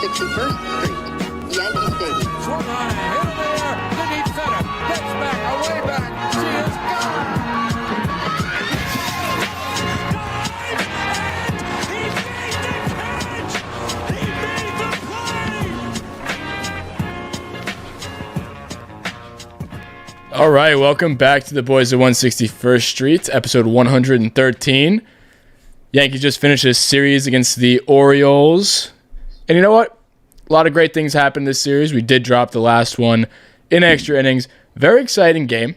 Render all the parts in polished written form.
161st Street, Yankee Stadium. Swung on, hit in the air, to deep center, gets back, away back, she is gone! All right, welcome back to the Boys of 161st Street, episode 113. Yankees just finished a series against the Orioles. And you know what? A lot of great things happened this series. We did drop the last one in extra innings. Very exciting game.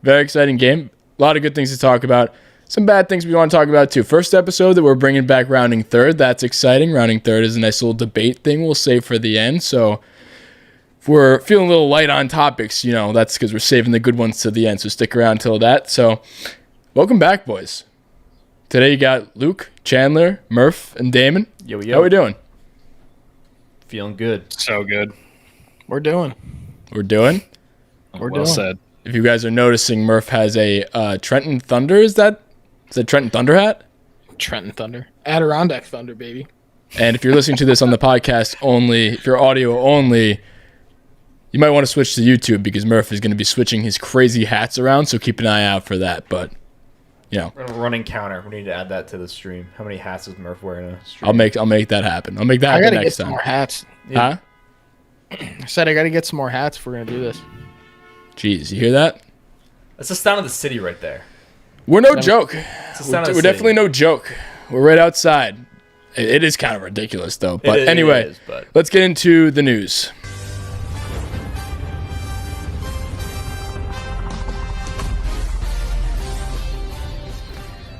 Very exciting game. A lot of good things to talk about. Some bad things we want to talk about too. First episode that we're bringing back rounding third. That's exciting. Rounding third is a nice little debate thing we'll save for the end. So if we're feeling a little light on topics, you know, that's because we're saving the good ones to the end. So stick around till that. So welcome back, boys. Today you got Luke, Chandler, Murph, and Damon. Yo. How we doing? Feeling good. So good. We're doing. Well said. If you guys are noticing, Murph has a Trenton Thunder. Is that Trenton Thunder hat? Trenton Thunder. Adirondack Thunder, baby. And if you're listening to this on the podcast only, if you're audio only, you might want to switch to YouTube because Murph is going to be switching his crazy hats around, so keep an eye out for that. But, you know. Running counter. We need to add that to the stream. How many hats is Murph wearing in a stream? I'll make that happen. I'll make that I happen gotta next get some time. more hats. Huh? I said I gotta get some more hats if we're gonna do this. Jeez, you hear that? That's the sound of the city right there. We're no joke. It's the sound of the We're city. definitely no joke. We're right outside. It is kind of ridiculous, though. But anyway, let's get into the news.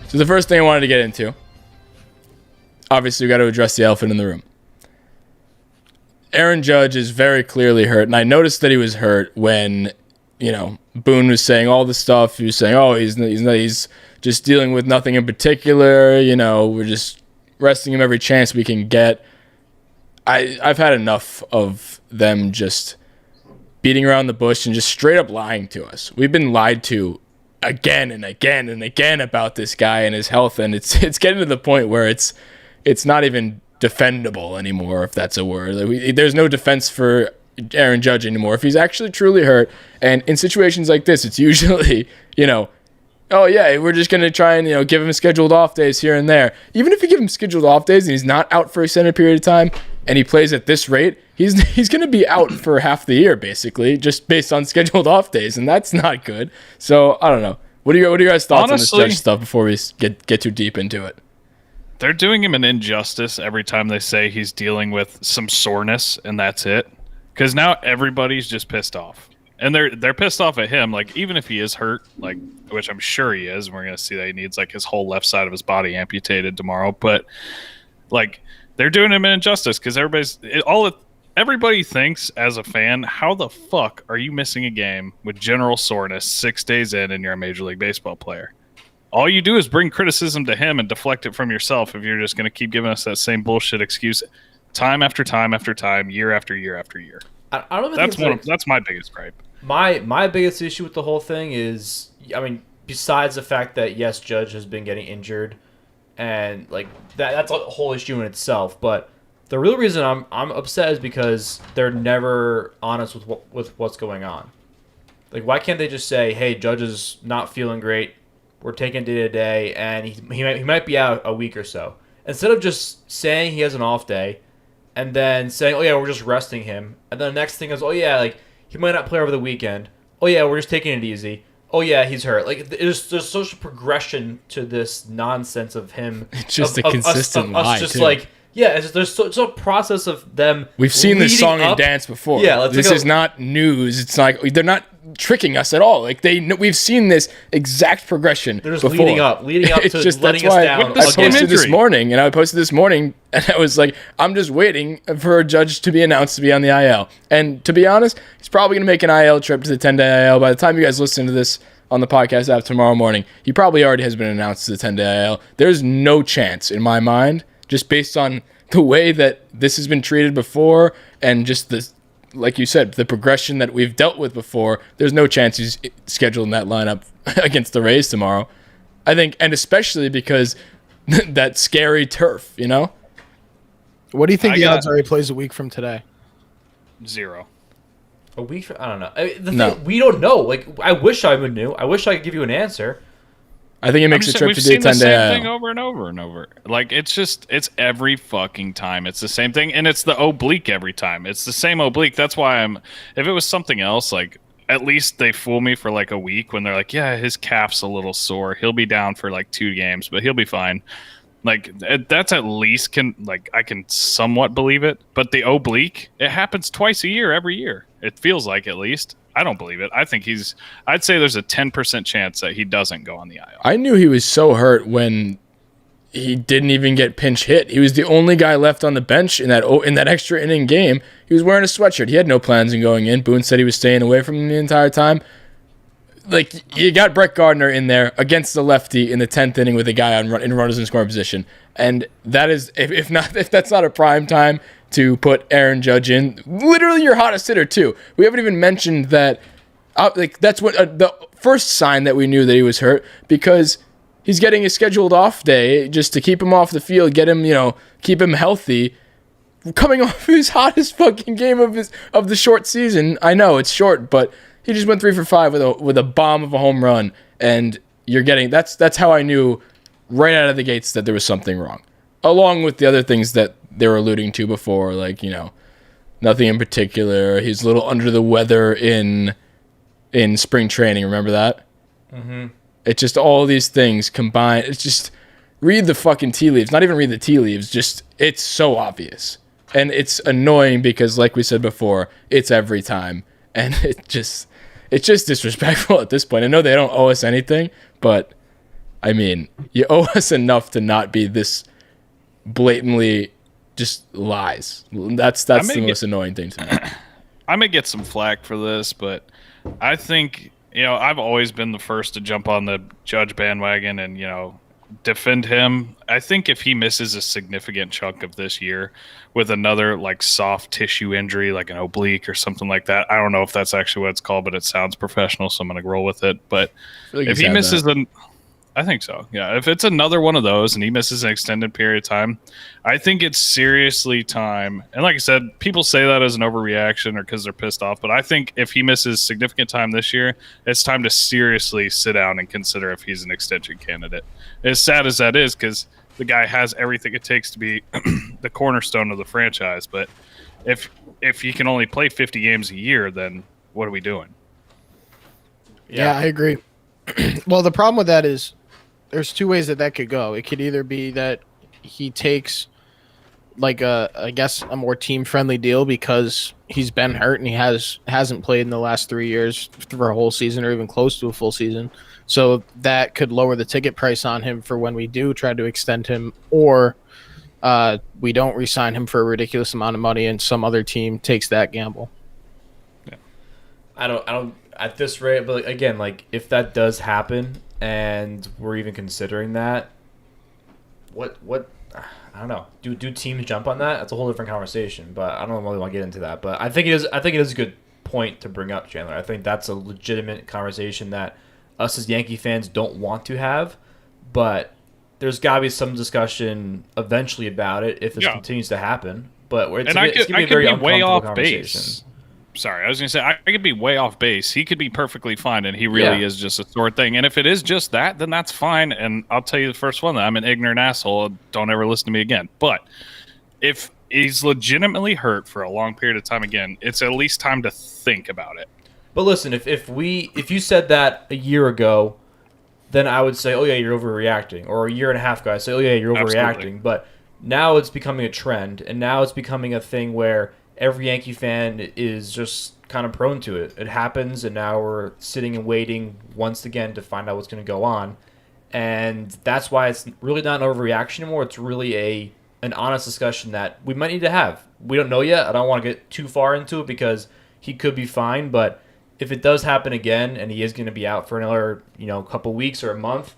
So the first thing I wanted to get into, obviously we got to address the elephant in the room. Aaron Judge is very clearly hurt, and I noticed that he was hurt when, you know, Boone was saying all the stuff. He was saying, "Oh, he's just dealing with nothing in particular. You know, we're just resting him every chance we can get." I've had enough of them just beating around the bush and just straight up lying to us. We've been lied to again and again and again about this guy and his health, and it's getting to the point where it's not even defendable anymore, if that's a word. There's no defense for Aaron Judge anymore. If he's actually truly hurt, and in situations like this, it's usually, you know, oh yeah, we're just gonna try and, you know, give him scheduled off days here and there. Even if you give him scheduled off days and he's not out for a extended period of time, and he plays at this rate, he's gonna be out for half the year basically, just based on scheduled off days, and that's not good. So I don't know. What are your guys' thoughts Honestly, on this Judge stuff before we get too deep into it? They're doing him an injustice every time they say he's dealing with some soreness, and that's it. Because now everybody's just pissed off. And they're pissed off at him, like, even if he is hurt, like, which I'm sure he is, and we're going to see that he needs, like, his whole left side of his body amputated tomorrow. But, like, they're doing him an injustice because everybody thinks, as a fan, how the fuck are you missing a game with general soreness 6 days in and you're a Major League Baseball player? All you do is bring criticism to him and deflect it from yourself if you're just going to keep giving us that same bullshit excuse time after time after time, year after year after year. I don't even think that's my biggest gripe. My biggest issue with the whole thing is, I mean, besides the fact that, yes, Judge has been getting injured, and like that's a whole issue in itself, but the real reason I'm upset is because they're never honest with what's going on. Like, why can't they just say, hey, Judge is not feeling great, we're taking day to day, and he might be out a week or so. Instead of just saying he has an off day, and then saying, oh yeah, we're just resting him, and then the next thing is, oh yeah, like, he might not play over the weekend. Oh yeah, we're just taking it easy. Oh yeah, he's hurt. Like, there's such a progression to this nonsense of him. It's just a consistent lie, just too. like, yeah, there's a process of them. We've seen this song leading and up. dance before. Yeah, this is not news. It's like they're not tricking us at all. Like we've seen this exact progression. They're just before. leading up It's to just, letting that's us why down. I posted injury. this morning, and I was like, I'm just waiting for a Judge to be announced to be on the IL. And to be honest, he's probably going to make an IL trip to the 10-day IL. By the time you guys listen to this on the podcast after tomorrow morning, he probably already has been announced to the 10-day IL. There's no chance in my mind, just based on the way that this has been treated before and just the, like you said, the progression that we've dealt with before, there's no chance he's scheduled in that lineup against the Rays tomorrow. I think, and especially because that scary turf, you know? What do you think I the got- odds are he plays a week from today? 0. A week? I don't know. We don't know. Like, I wish I would knew. I wish I could give you an answer. I think he makes a trip We've to do a seen the 10-day same thing IL. over and over and over. Like, it's every fucking time. It's the same thing, and it's the oblique every time. It's the same oblique. That's why if it was something else, like, at least they fool me for like a week when they're like, yeah, his calf's a little sore. He'll be down for like 2 games, but he'll be fine. Like, that's at least I can somewhat believe it. But the oblique, it happens twice a year, every year. It feels like, at least. I don't believe it. I think I'd say there's a 10% chance that he doesn't go on the IL. I knew he was so hurt when he didn't even get pinch hit. He was the only guy left on the bench in that extra inning game. He was wearing a sweatshirt. He had no plans on going in. Boone said he was staying away from him the entire time. Like, you got Brett Gardner in there against the lefty in the 10th inning with a guy in runners in scoring position. And that is, if that's not a prime time to put Aaron Judge in, literally your hottest hitter too. We haven't even mentioned that. That's what the first sign that we knew that he was hurt, because he's getting a scheduled off day just to keep him off the field, get him, keep him healthy. Coming off his hottest fucking game of the short season. I know it's short, but he just went 3 for 5 with a bomb of a home run, and you're getting that's how I knew right out of the gates that there was something wrong. Along with the other things that they were alluding to before, like, nothing in particular. He's a little under the weather in spring training. Remember that? Mm-hmm. It's just all these things combined. It's just read the fucking tea leaves. Not even read the tea leaves. Just it's so obvious, and it's annoying because, like we said before, it's every time, and it's just disrespectful at this point. I know they don't owe us anything, but I mean, you owe us enough to not be this blatantly just lies. That's the most annoying thing to me. I may get some flack for this, but I think, I've always been the first to jump on the Judge bandwagon and, defend him. I think if he misses a significant chunk of this year with another like soft tissue injury, like an oblique or something like that, I don't know if that's actually what it's called, but it sounds professional, so I'm going to roll with it. But if he misses I think so. Yeah. If it's another one of those and he misses an extended period of time, I think it's seriously time. And like I said, people say that as an overreaction or because they're pissed off. But I think if he misses significant time this year, it's time to seriously sit down and consider if he's an extension candidate. As sad as that is, because the guy has everything it takes to be the cornerstone of the franchise. But if he can only play 50 games a year, then what are we doing? Yeah, I agree. Well, the problem with that is there's 2 ways that could go. It could either be that he takes like I guess a more team friendly deal because he's been hurt and he hasn't played in the last 3 years for a whole season or even close to a full season. So that could lower the ticket price on him for when we do try to extend him, or we don't re-sign him for a ridiculous amount of money and some other team takes that gamble. Yeah. I don't at this rate, but again, like if that does happen and we're even considering that, what I don't know. Do teams jump on that? That's a whole different conversation, but I don't really want to get into that. But I think it is a good point to bring up, Chandler. I think that's a legitimate conversation that us as Yankee fans don't want to have, but there's got to be some discussion eventually about it if this continues to happen. But it's going to be a very uncomfortable conversation. Base. Sorry, I was going to say, I could be way off base. He could be perfectly fine, and he really is just a sore thing. And if it is just that, then that's fine. And I'll tell you the first one that I'm an ignorant asshole. Don't ever listen to me again. But if he's legitimately hurt for a long period of time again, it's at least time to think about it. But listen, if you said that a year ago, then I would say, oh, yeah, you're overreacting. Or a year and a ago, I'd say, oh, yeah, you're overreacting. Absolutely. But now it's becoming a trend, and now it's becoming a thing where every Yankee fan is just kind of prone to it. It happens, and now we're sitting and waiting once again to find out what's going to go on. And that's why it's really not an overreaction anymore. It's really an honest discussion that we might need to have. We don't know yet. I don't want to get too far into it because he could be fine. But if it does happen again and he is going to be out for another couple weeks or a month,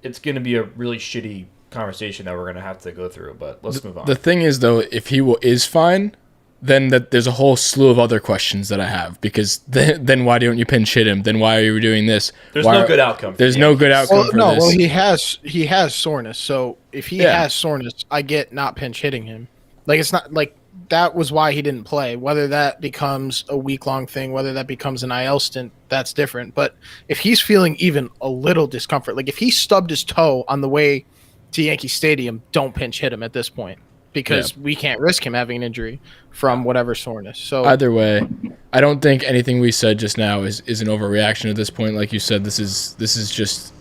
it's going to be a really shitty conversation that we're going to have to go through. But let's move on. The thing is, though, if he is fine, then there's a whole slew of other questions that I have, because then why don't you pinch hit him? Then why are you doing this? There's no good outcome. There's no good outcome for this. Well, he has soreness. So if he has soreness, I get not pinch hitting him. Like, it's not like that was why he didn't play. Whether that becomes a week-long thing, whether that becomes an IL stint, that's different. But if he's feeling even a little discomfort, like if he stubbed his toe on the way to Yankee Stadium, don't pinch hit him at this point because we can't risk him having an injury from whatever soreness. So either way, I don't think anything we said just now is an overreaction at this point. Like you said, this is just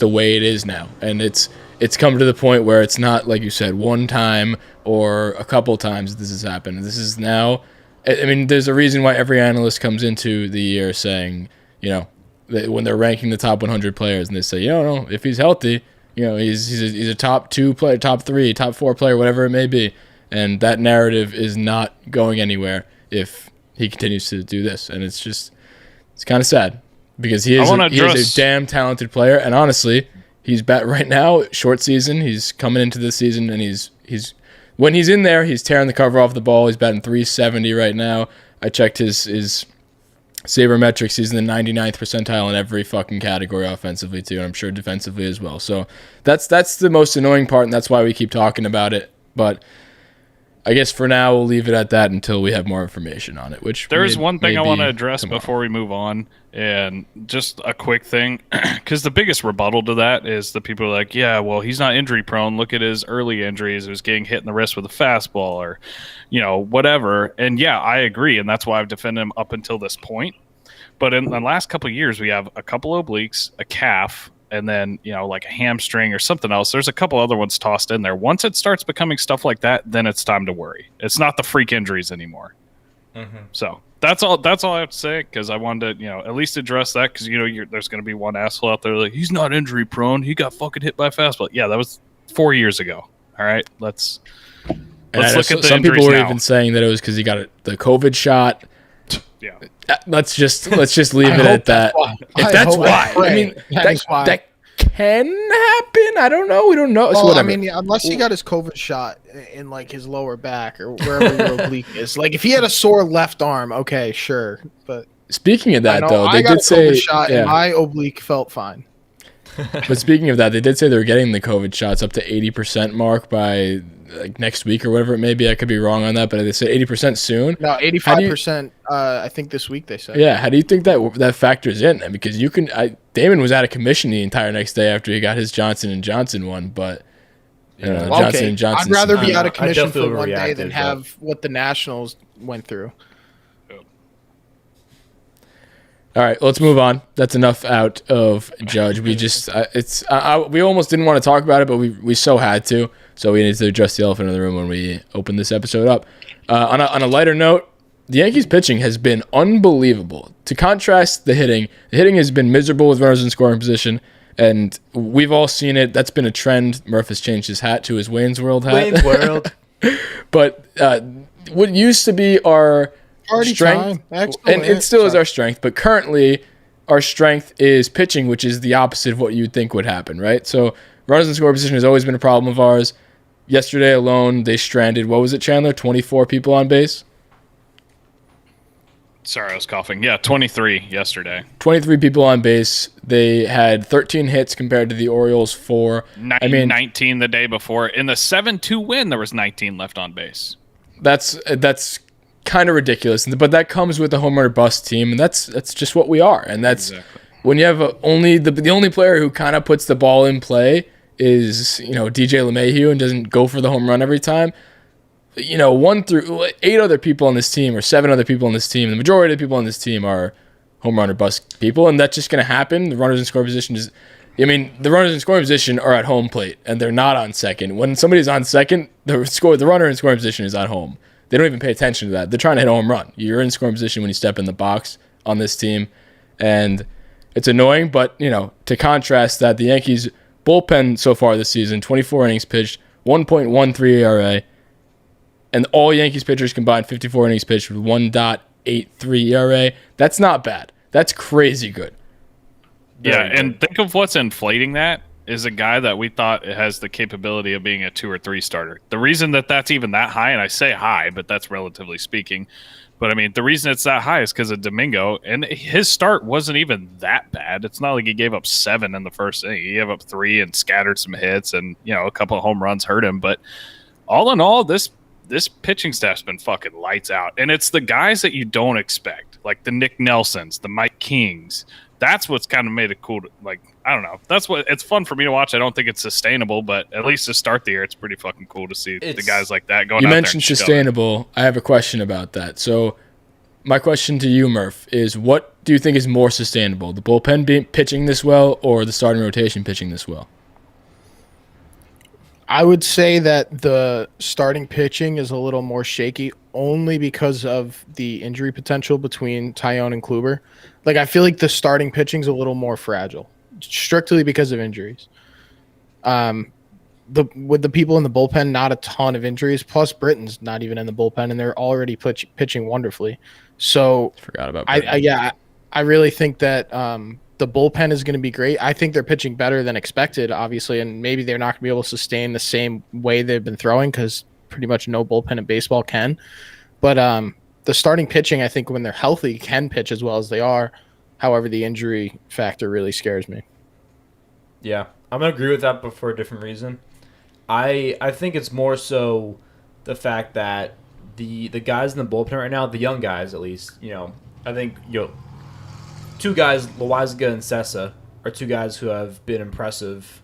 the way it is now, and it's come to the point where it's not, like you said, one time or a couple times this has happened. This is now. I mean, there's a reason why every analyst comes into the year saying, you know, that when they're ranking the top 100 players, and they say, no, if he's healthy, you know, he's a top 2 player, top 3, top 4 player, whatever it may be, and that narrative is not going anywhere if he continues to do this, and it's kind of sad because he is a damn talented player, and honestly, he's right now, short season. He's coming into this season, and he's when he's in there, he's tearing the cover off the ball. He's batting .370 right now. I checked his sabermetrics. He's in the 99th percentile in every fucking category offensively too, and I'm sure defensively as well. So that's the most annoying part, and that's why we keep talking about it. But I guess for now we'll leave it at that until we have more information on it. Which there's one thing I want to address before we move on, and just a quick thing, because the biggest rebuttal to that is the people are like, yeah, well, he's not injury prone. Look at his early injuries. He was getting hit in the wrist with a fastball or, you know, whatever. And yeah, I agree, and that's why I've defended him up until this point. But in the last couple of years, we have a couple obliques, a calf, and then, you know, like a hamstring or something else. There's a couple other ones tossed in there. Once it starts becoming stuff like that, then it's time to worry. It's not the freak injuries anymore. Mm-hmm. So that's all I have to say, because I wanted to, you know, at least address that, because, you know, there's going to be one asshole out there like, he's not injury prone. He got fucking hit by a fastball. Yeah, that was 4 years ago. All right, let's look at the some people were now. even saying that it was because he got the COVID shot. Yeah. Let's just leave it at that. If that's why, I mean, that can happen. I don't know. We don't know. Well, so I mean, unless he got his COVID shot in like his lower back or wherever your oblique is. Like if he had a sore left arm, okay, sure. But speaking of that, though, they did say shot and my oblique felt fine. But speaking of that, they did say they were getting the COVID shots up to 80% mark by like next week or whatever it may be. I could be wrong on that, but they said 80% soon. No, 85%. I think this week they said. Yeah, how do you think that factors in? Because Damon was out of commission the entire next day after he got his Johnson & Johnson one, but Johnson & Johnson. I'd rather be out of commission for one day than have what the Nationals went through. All right, let's move on. That's enough out of Judge. We just we almost didn't want to talk about it, but we so had to. So we need to address the elephant in the room when we open this episode up. On a lighter note, the Yankees pitching has been unbelievable. To contrast the hitting has been miserable with runners in scoring position, and we've all seen it. That's been a trend. Murph has changed his hat to his Wayne's World hat. Wayne's World. But what used to be our strength, and it still is our strength, but currently our strength is pitching, which is the opposite of what you'd think would happen, right? So runners in scoring position has always been a problem of ours. Yesterday alone, they stranded, what was it, Chandler? 24 people on base? Sorry, I was coughing. Yeah, 23 yesterday. 23 people on base. They had 13 hits compared to the Orioles 4. 19 the day before. In the 7-2 win, there was 19 left on base. That's kind of ridiculous, but that comes with a home run or bust team, and that's just what we are. And that's exactly. When you have the only player who kind of puts the ball in play is, you know, DJ LeMahieu and doesn't go for the home run every time. You know, 1 through 8 other people on this team or 7 other people on this team, the majority of the people on this team are home run or bust people, and that's just going to happen. The runners in scoring position the runners in scoring position are at home plate, and they're not on second. When somebody's on second, the runner in scoring position is at home. They don't even pay attention to that. They're trying to hit a home run. You're in scoring position when you step in the box on this team, and it's annoying, but, you know, to contrast that, the Yankees bullpen so far this season, 24 innings pitched, 1.13 ERA, and all Yankees pitchers combined 54 innings pitched with 1.83 ERA. That's not bad. That's crazy good. Very good. And think of what's inflating that is a guy that we thought has the capability of being a 2 or 3 starter. The reason that's even that high, and I say high, but that's relatively speaking, but I mean, the reason it's that high is because of Domingo, and his start wasn't even that bad. It's not like he gave up 7 in the first inning. He gave up 3 and scattered some hits, and, you know, a couple of home runs hurt him, but all in all, this pitching staff's been fucking lights out. And it's the guys that you don't expect, like the Nick Nelsons, the Mike Kings. That's what's kind of made it cool. I don't know. That's what it's fun for me to watch. I don't think it's sustainable, but at least to start the year, it's pretty fucking cool to see the guys like that going out there. You mentioned sustainable. I have a question about that. So my question to you, Murph, is what do you think is more sustainable? The bullpen pitching this well or the starting rotation pitching this well? I would say that the starting pitching is a little more shaky only because of the injury potential between Tyone and Gleyber. Like, I feel like the starting pitching is a little more fragile, strictly because of injuries. With the people in the bullpen, not a ton of injuries. Plus, Britton's not even in the bullpen, and they're already pitching wonderfully. So, forgot about Britton. I really think that the bullpen is going to be great. I think they're pitching better than expected, obviously, and maybe they're not going to be able to sustain the same way they've been throwing because pretty much no bullpen in baseball can. But the starting pitching, I think when they're healthy, can pitch as well as they are. However, the injury factor really scares me. Yeah, I'm going to agree with that, but for a different reason. I think it's more so the fact that the guys in the bullpen right now, the young guys at least, I think, two guys, Loaizaga and Sessa, are two guys who have been impressive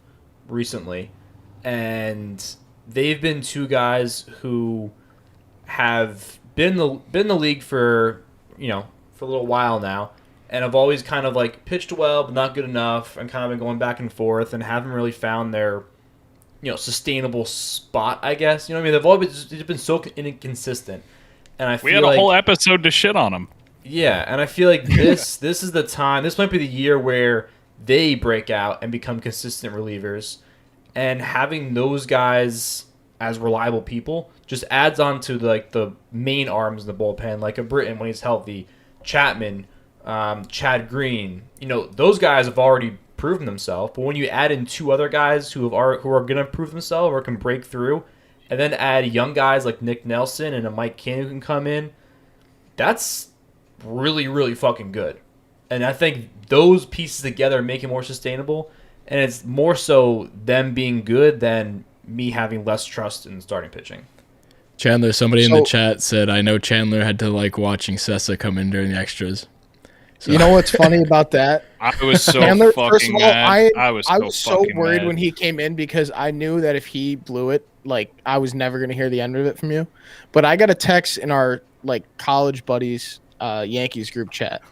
recently. And they've been two guys who have been in the league for a little while now, and have always kind of like pitched well but not good enough, and kind of been going back and forth and haven't really found their sustainable spot, I guess. They've always been so inconsistent. And we had a whole episode to shit on them. Yeah, and I feel like this is the time. This might be the year where they break out and become consistent relievers, and having those guys as reliable people just adds on to the main arms in the bullpen, like a Britton when he's healthy, Chapman, Chad Green. Those guys have already proven themselves. But when you add in two other guys who are going to prove themselves or can break through, and then add young guys like Nick Nelson and a Mike King who can come in, that's really, really fucking good. And I think those pieces together make it more sustainable, and it's more so them being good than me having less trust in starting pitching. Chandler, somebody in the chat said, I know Chandler had to like watching Sessa come in during the extras. So. You know what's funny about that? I was so Chandler, fucking first of all, mad. I was so worried mad when he came in because I knew that if he blew it, I was never going to hear the end of it from you. But I got a text in our college buddies Yankees group chat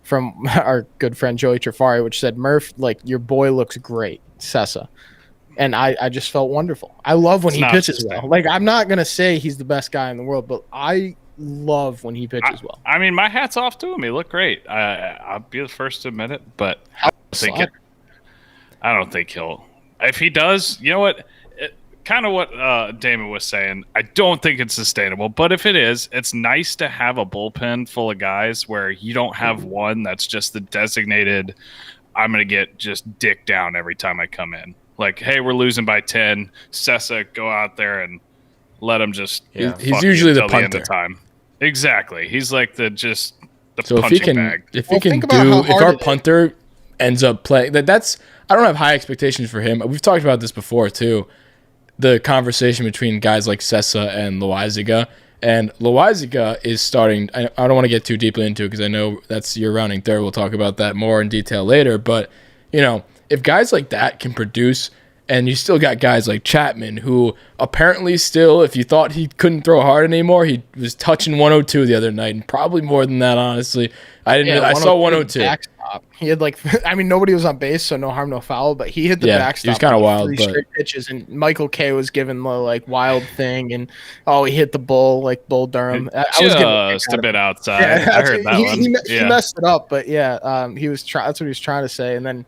from our good friend Joey Trafari, which said, Murph, your boy looks great, Sessa. And I just felt wonderful. I love when he pitches well. I'm not going to say he's the best guy in the world, but I love when he pitches well. I mean, my hat's off to him. He looked great. I'll be the first to admit it, but I don't think he'll. If he does, you know what? Kind of what Damon was saying. I don't think it's sustainable, but if it is, it's nice to have a bullpen full of guys where you don't have one that's just the designated, I'm going to get just dick down every time I come in. Hey, we're losing by 10. Sessa, go out there and let him just. Yeah. He's usually the punter. The end of time. Exactly. He's the so punching bag. If our punter ends up playing, that's I don't have high expectations for him. We've talked about this before too. The conversation between guys like Sessa and Loaizaga. And Loaizaga is starting. I don't want to get too deeply into it because I know that's your rounding third. We'll talk about that more in detail later. But if guys like that can produce, and you still got guys like Chapman, who apparently still, if you thought he couldn't throw hard anymore, he was touching 102 the other night, and probably more than that, honestly. I saw 102. Backstop. He had nobody was on base, so no harm, no foul, but he hit the backstop. He was kind of wild. Straight pitches, and Michael K was given the wild thing, and he hit the bull, Bull Durham. I was just a bit outside. Yeah, I heard that one. He messed it up, but he was that's what he was trying to say, and then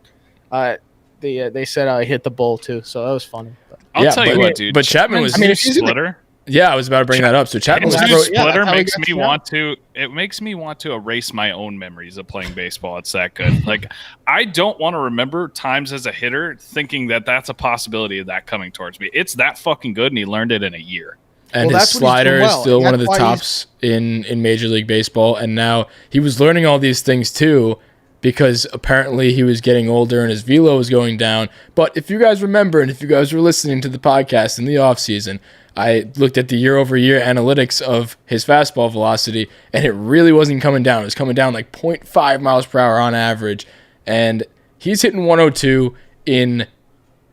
they said I hit the bull too, so that was funny. I'll tell you what, dude. But Chapman was splitter. Yeah, I was about to bring that up. So Chapman splitter makes me want to. It makes me want to erase my own memories of playing baseball. It's that good. I don't want to remember times as a hitter thinking that that's a possibility of that coming towards me. It's that fucking good, and he learned it in a year. And his slider is still one of the tops in Major League Baseball. And now he was learning all these things too, because apparently he was getting older and his velo was going down. But if you guys remember, and if you guys were listening to the podcast in the offseason, I looked at the year-over-year analytics of his fastball velocity, and it really wasn't coming down. It was coming down like 0.5 miles per hour on average, and he's hitting 102 in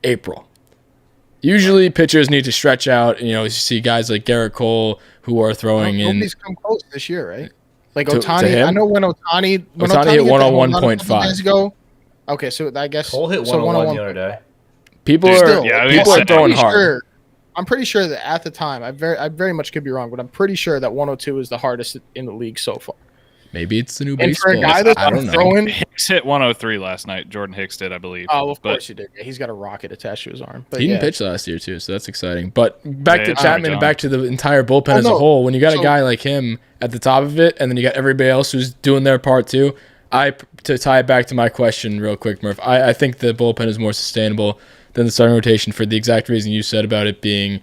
April. Usually pitchers need to stretch out. You see guys like Garrett Cole who are throwing in. Nobody's come close this year, right? Like To Ohtani, him? I know when Ohtani hit that home run a 101.5. couple days ago. Okay, so I guess Cole hit so 101 the other day. People Dude, are Still, yeah, I mean, people are it's- throwing pretty hard. sure- I'm pretty sure that at the time, I very much could be wrong, but I'm pretty sure that 102 is the hardest in the league so far. Maybe it's the new And for baseball. a guy that's I don't know. throwing, Hicks hit 103 last night. Jordan Hicks did, I believe. oh, of But course he did. Yeah, he's got a rocket attached to his arm. But He didn't yeah. pitch last year too, so that's exciting. But back Yeah, to it's Chapman Tommy and John. back to the entire bullpen Oh, as a no. whole. When you got a So- guy like him at the top of it, and then you got everybody else who's doing their part too. To tie it back to my question real quick, Murph, I think the bullpen is more sustainable than the starting rotation for the exact reason you said about it being,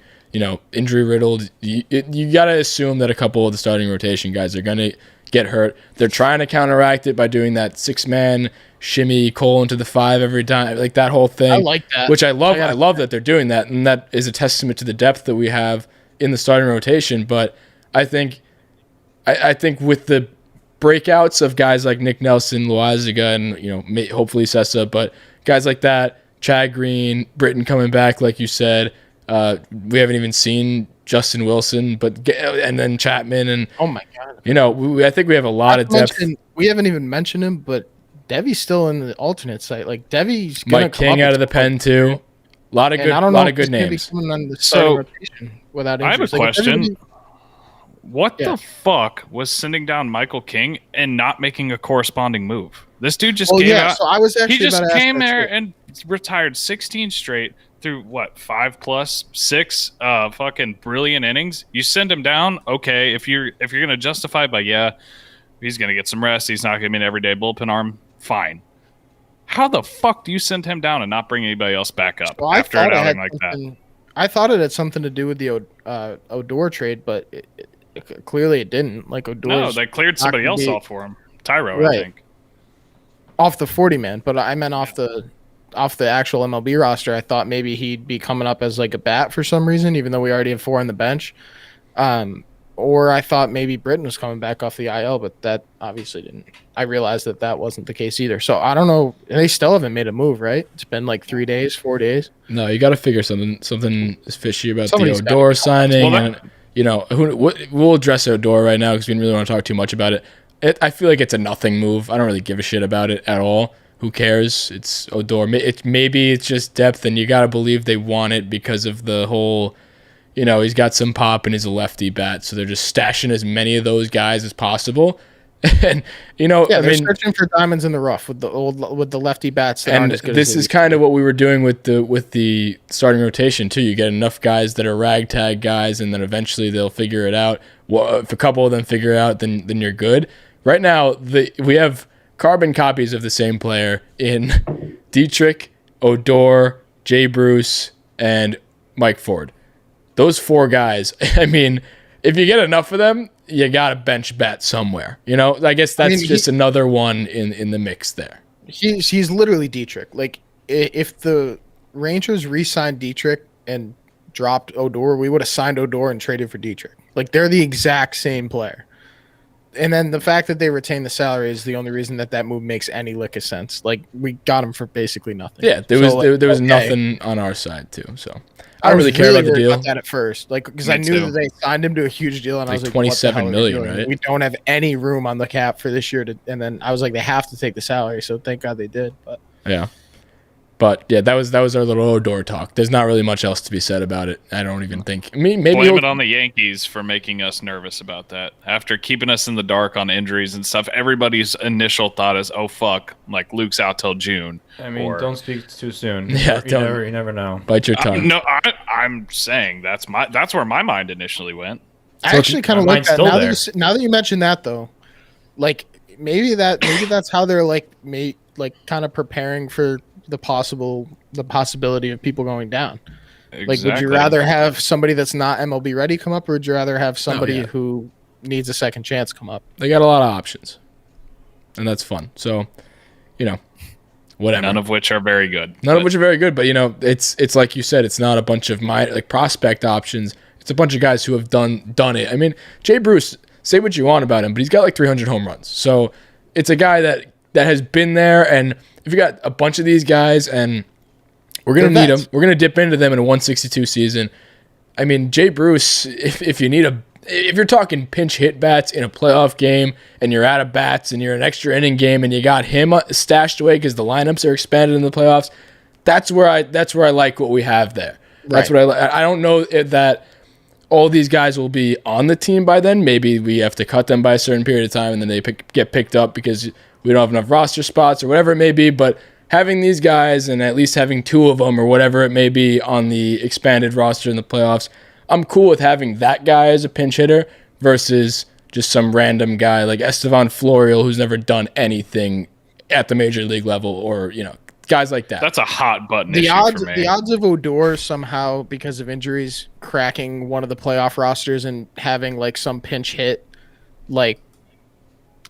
injury riddled. You got to assume that a couple of the starting rotation guys are going to get hurt. They're trying to counteract it by doing that 6-man shimmy Cole into the 5 every time, like that whole thing. I like that. Which I love. I I love that they're doing that, and that is a testament to the depth that we have in the starting rotation. But I think with the breakouts of guys like Nick Nelson, Loaziga, and hopefully Sessa, but guys like that, Chad Green, Britton coming back, like you said. We haven't even seen Justin Wilson, and then Chapman, and Oh my god! I think we have a lot of depth. We haven't even mentioned him, but Devy's still in the alternate site. Like Devy's gonna Mike come King up out of the pen too. A lot of and good, I don't know lot if of good he's gonna be names. coming on the So, starting rotation without I have a injuries. Like, if question. everybody- What Yeah. the fuck was sending down Michael King and not making a correcording move? This dude just Well, came yeah. out. So I was actually He just about to ask came that there too. and retired 16 straight through 5 plus 6 fucking brilliant innings. You send him down, okay. If you're gonna justify it by he's gonna get some rest. He's not gonna be an everyday bullpen arm. Fine. How the fuck do you send him down and not bring anybody else back up So I after an thought it had outing like that? something- I thought it had something to do with the Odor trade, but clearly it didn't. Like Odor, No, they cleared somebody not else gonna be- off for him. Tyro, Right. I think. off the 40 man, but I meant off the actual MLB roster. I thought maybe he'd be coming up as like a bat for some reason, even though we already have 4 on the bench. Or I thought maybe Britton was coming back off the IL, but that obviously didn't. I realized that wasn't the case either. So I don't know. They still haven't made a move, right? It's been like 3 days, 4 days. No, you got to figure something is fishy about Somebody's the gotta Odor be signing. Well, And, we'll address Odor right now because we didn't really want to talk too much about it. I feel like it's a nothing move. I don't really give a shit about it at all. Who cares? It's Odor. Maybe it's just depth, and you got to believe they want it because of the whole, he's got some pop and he's a lefty bat, so they're just stashing as many of those guys as possible. And Yeah, I they're mean, searching for diamonds in the rough with the lefty bats. That and aren't as good this as they is used kind of what we were doing with the starting rotation too. You get enough guys that are ragtag guys, and then eventually they'll figure it out. Well, if a couple of them figure it out, then you're good. Right now, we have carbon copies of the same player in Dietrich, Odor, Jay Bruce, and Mike Ford. Those 4 guys. I mean, if you get enough of them, you got to bench bat somewhere. I guess that's just another one in the mix there. He's literally Dietrich. Like if the Rangers re-signed Dietrich and dropped Odor, we would have signed Odor and traded for Dietrich. Like they're the exact same player. And then the fact that they retain the salary is the only reason that move makes any lick of sense. Like we got him for basically nothing. Yeah, there was nothing on our side too. So I don't really care about the worried deal. about that at first, like because Me I knew too. that they signed him to a huge deal, and I Like was like, 27 what the hell are we million, doing? right? We don't have any room on the cap for this year. And then I was like, they have to take the salary, so thank God they did. But Yeah. But yeah, that was our little Odor talk. There's not really much else to be said about it. I don't even think. I mean, maybe Blame he'll- it on the Yankees for making us nervous about that. After keeping us in the dark on injuries and stuff, everybody's initial thought is, "Oh fuck, like Luke's out till June." I mean, Or- don't speak too soon. Yeah, You never know. bite your tongue. No, I'm saying that's where my mind initially went. I actually kind of like mine's that. still Now there. now that you mention that, though, like maybe that's how they're like kind of preparing for the possibility of people going down. Like, would you Exactly. rather have somebody that's not MLB ready come up, or would you rather have somebody yeah. who needs a second chance come up? They got a lot of options, and that's fun. So, whatever. None of which are very good. None of which are very good, but it's like you said, it's not a bunch of prospect options. It's a bunch of guys who have done it. I mean, Jay Bruce, say what you want about him, but he's got like 300 home runs. So it's a guy that has been there. And if you got a bunch of these guys, and we're going to need them, we're going to dip into them in a 162 season. I mean, Jay Bruce, if you need if you're talking pinch hit bats in a playoff game and you're out of bats and you're an extra inning game and you got him stashed away because the lineups are expanded in the playoffs, that's where I like what we have there. That's what I don't know that all these guys will be on the team by then. Maybe we have to cut them by a certain period of time and then they get picked up because we don't have enough roster spots or whatever it may be. But having these guys and at least having 2 of them or whatever it may be on the expanded roster in the playoffs, I'm cool with having that guy as a pinch hitter versus just some random guy like Estevan Florial who's never done anything at the major league level, or guys like that. That's a hot button The issue odds, for me. the odds of Odor somehow, because of injuries, cracking one of the playoff rosters and having like some pinch hit, like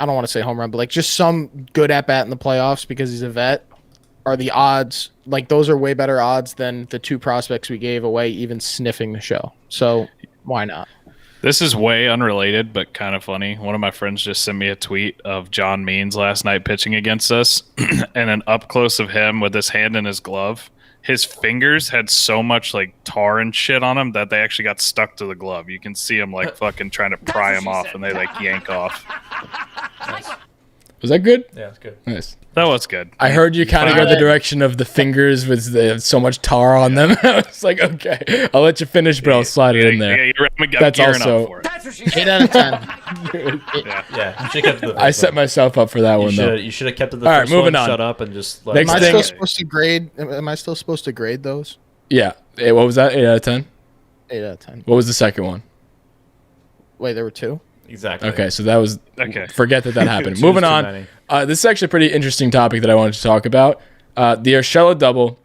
I don't want to say home run, but like just some good at bat in the playoffs because he's a vet, are the odds, like those are way better odds than the 2 prospects we gave away even sniffing the show. So why not? This is way unrelated, but kind of funny. One of my friends just sent me a tweet of John Means last night pitching against us, and an up close of him with his hand in his glove. His fingers had so much like tar and shit on them that they actually got stuck to the glove. You can see him like fucking trying to pry them off, and they like yank off. Nice. Was that good? Yeah, it's good. Nice. That was good. I heard you kind of go the direction of the fingers with so much tar on them. I was like, okay, I'll let you finish, but I'll slide it in there. That's also 8 out of 10. Yeah, you should have kept it. I set myself up for that one though. You should have kept it the All right, first moving one. on. Shut up and just let Next Am I thing- still supposed to grade? Am I still supposed to grade those? Yeah. Hey, what was that? 8 out of 10? 8 out of 10. What was the second one? Wait, there were 2? Exactly. Okay, so that was Okay. Forget that happened. Two's Moving too on. many. This is actually a pretty interesting topic that I wanted to talk about. The Urshela double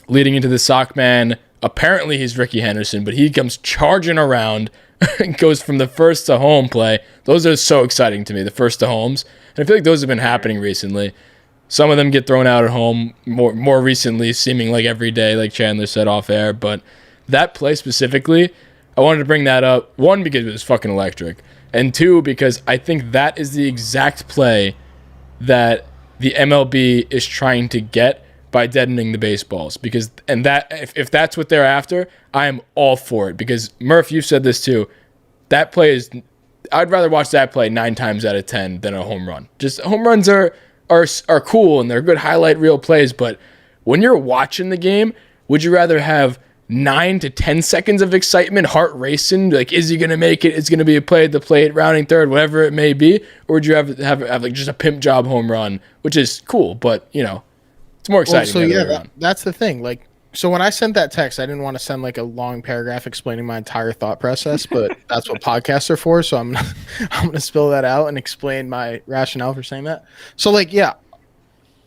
leading into the sock man. Apparently he's Ricky Henderson, but he comes charging around and goes from the first to home play. Those are so exciting to me, the first to homes. And I feel like those have been happening recently. Some of them get thrown out at home more recently, seeming like every day, like Chandler said off air. But that play specifically, I wanted to bring that up. 1, because it was fucking electric. And 2, because I think that is the exact play that the MLB is trying to get by deadening the baseballs. Because if that's what they're after, I am all for it. Because Murph, you've said this too. That play is, I'd rather watch that play 9 times out of 10 than a home run. Just home runs are cool and they're good highlight reel plays. But when you're watching the game, would you rather have 9 to 10 seconds of excitement, heart racing, like is he gonna make it? It's gonna be a play at the plate, rounding third, whatever it may be, or would you have like just a pimp job home run, which is cool, but it's more exciting. Well, so the other yeah, way around. that's the thing. Like, so when I sent that text, I didn't want to send like a long paragraph explaining my entire thought process, but that's what podcasts are for. So I'm gonna spill that out and explain my rationale for saying that. So like, yeah,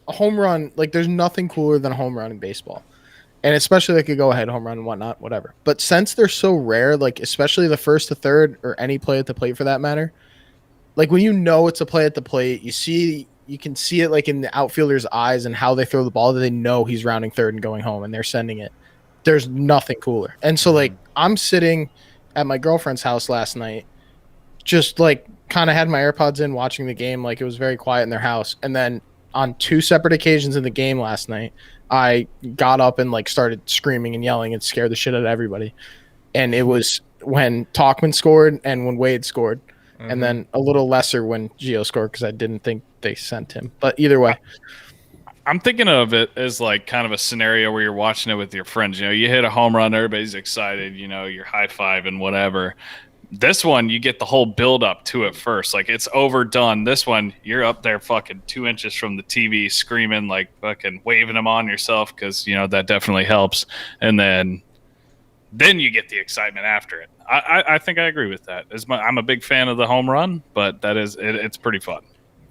a home run, like there's nothing cooler than a home run in baseball. And especially like a go-ahead home run and whatnot, whatever. But since they're so rare, like especially the first to third or any play at the plate for that matter, like when it's a play at the plate, you can see it like in the outfielder's eyes and how they throw the ball that they know he's rounding third and going home and they're sending it. There's nothing cooler. And so like I'm sitting at my girlfriend's house last night, just like kind of had my AirPods in watching the game. Like it was very quiet in their house. And then on 2 separate occasions in the game last night, I got up and like started screaming and yelling and scared the shit out of everybody. And it was when Tauchman scored and when Wade scored, and then a little lesser when Gio scored because I didn't think they sent him. But either way, I'm thinking of it as like kind of a scenario where you're watching it with your friends. You hit a home run, everybody's excited. You're high five and whatever. This one, you get the whole build up to it first. Like it's overdone. This one, you're up there fucking 2 inches from the TV screaming, like fucking waving them on yourself because, that definitely helps. And then you get the excitement after it. I think I agree with that. I'm a big fan of the home run, but it's pretty fun.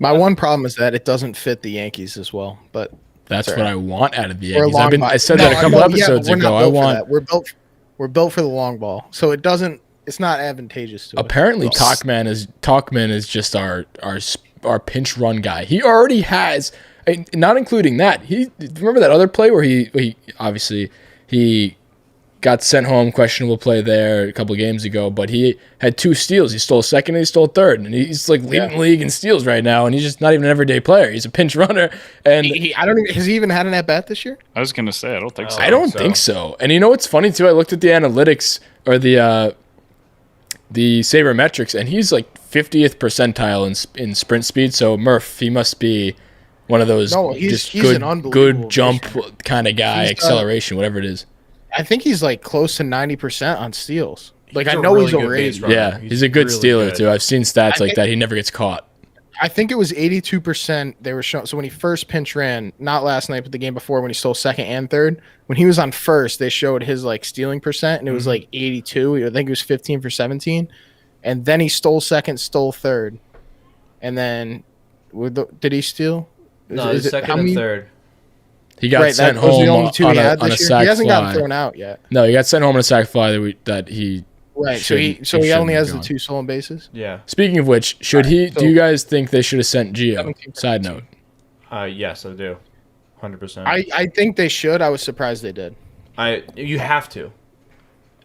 my one problem is that it doesn't fit the Yankees as well. But That's all what right. I want out of the We're a Yankees. long ball. I said that a couple episodes but we're ago. not I built for want. that. We're built for the long ball, so it doesn't. It's not advantageous to us. Apparently, Tauchman is just our pinch run guy. He already has, not including that. Remember that other play where he obviously he got sent home, questionable play there a couple games ago, but he had 2 steals. He stole second and he stole third, and he's like leading the league in steals right now, and he's just not even an everyday player. He's a pinch runner, and has he even had an at-bat this year? I was gonna say I don't think so. I don't think so. And you know what's funny too? I looked at the analytics or the sabermetrics, and he's like 50th percentile in sprint speed. So Murph, he must be one of those he's good an unbelievable jump kind of guy, acceleration, whatever it is. I think he's like close to 90% on steals. Like He's I a know really he's good over base 80. runner. Yeah, he's a good really stealer good. too. I've seen stats like that. He never gets caught. I think it was 82% they were showing. So when he first pinch ran, not last night, but the game before when he stole second and third, when he was on first, they showed his like stealing percent, and it was like 82. I think it was 15 for 17. And then he stole second, stole third. And then, did he steal? No, it was second and third. He got sent those are home the only two on he a had this year. sac He hasn't fly. gotten thrown out yet. No, he got sent home on a sac fly that he. Right. So he shouldn't only have has the gone. 2 stolen bases. Yeah. Speaking of which, should he? so- Do you guys think they should have sent Gio? 17, Side note. Yes, I do. 100%. I think they should. I was surprised they did. You have to.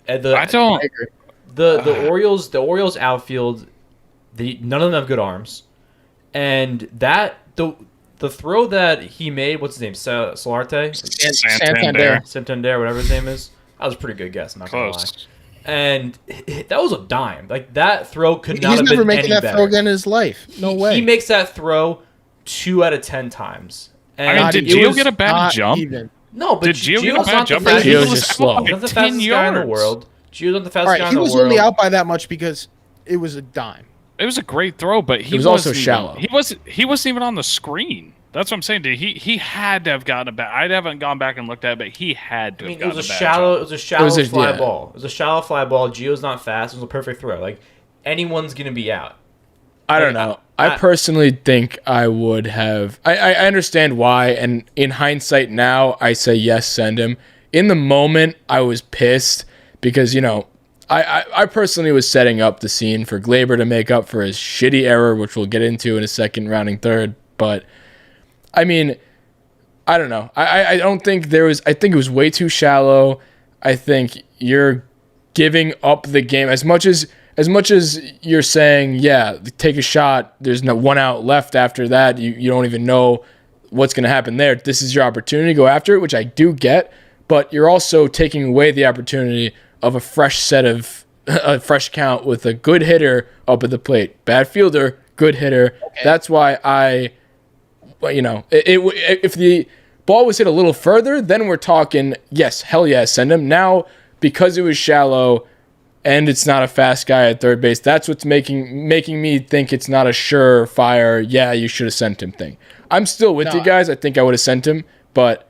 I don't. I agree. The Orioles outfield, none of them have good arms, and the throw that he made, what's his name, Solarte, Santander, whatever his name is, that was a pretty good guess. I'm not gonna lie. Close. And that was a dime. Like that throw could not He's have never been making any that better. throw again in his life. No way. He makes that throw 2 out of 10 times. And I mean, did it Gio was- get a bad Not jump? even. No, but Did Gio get a Gio's bad not the jump? fastest. Gio's just slow. He's not the 10 fastest guy in the yards. world. Gio's not the All fastest right, guy he in the was world. only out by that much because it was a dime. It was a great throw, but he It was also wasn't shallow. He wasn't even on the screen. That's what I'm saying, dude. He had to have gotten a bad. I haven't gone back and looked at it, but he had to I have mean, it was gotten a bad shallow. jump. It was a shallow fly yeah. ball. It was a shallow fly ball. Gio's not fast. It was a perfect throw. Like anyone's gonna be out. I don't know. I personally think I would have. I understand why, and in hindsight now, I say yes, send him. In the moment, I was pissed because I personally was setting up the scene for Gleyber to make up for his shitty error, which we'll get into in a second, rounding third. But I mean, I don't know. I don't think there was. I think it was way too shallow. I think you're giving up the game as much as you're saying, yeah, take a shot. There's no 1 out left after that. You don't even know what's going to happen there. This is your opportunity to go after it, which I do get, but you're also taking away the opportunity of a fresh set of a fresh count with a good hitter up at the plate. Bad fielder, good hitter. Okay. That's why if the ball was hit a little further, then we're talking, yes, hell yeah, send him. Now, because it was shallow and it's not a fast guy at third base, that's what's making me think it's not a surefire, yeah, you should have sent him thing. I'm still with you guys. I think I would have sent him, but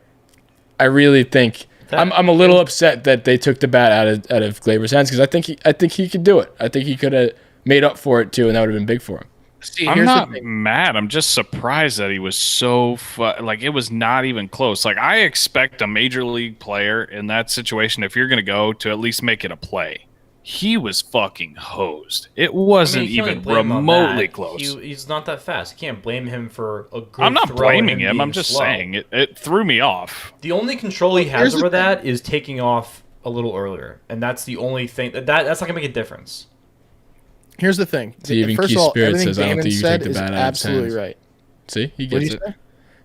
I really think I'm a little upset that they took the bat out of Gleyber's hands because I think he could do it. I think he could have made up for it too, and that would have been big for him. See, I'm not mad. I'm just surprised that he was so like it was not even close. Like I expect a major league player in that situation, if you're going to go, to at least make it a play. He was fucking hosed. It wasn't even remotely close. He's not that fast. You can't blame him for a good I'm not throw blaming and him. I'm being just slow. saying it threw me off. The only control he has Here's the over thing. that is taking off a little earlier, and that's the only thing that's not gonna make a difference. Here's the thing. See, even First Keith of all, Spirit everything says, I don't Damon think you said take the is bat out of his absolutely hands. right. See, he What gets did it. you say?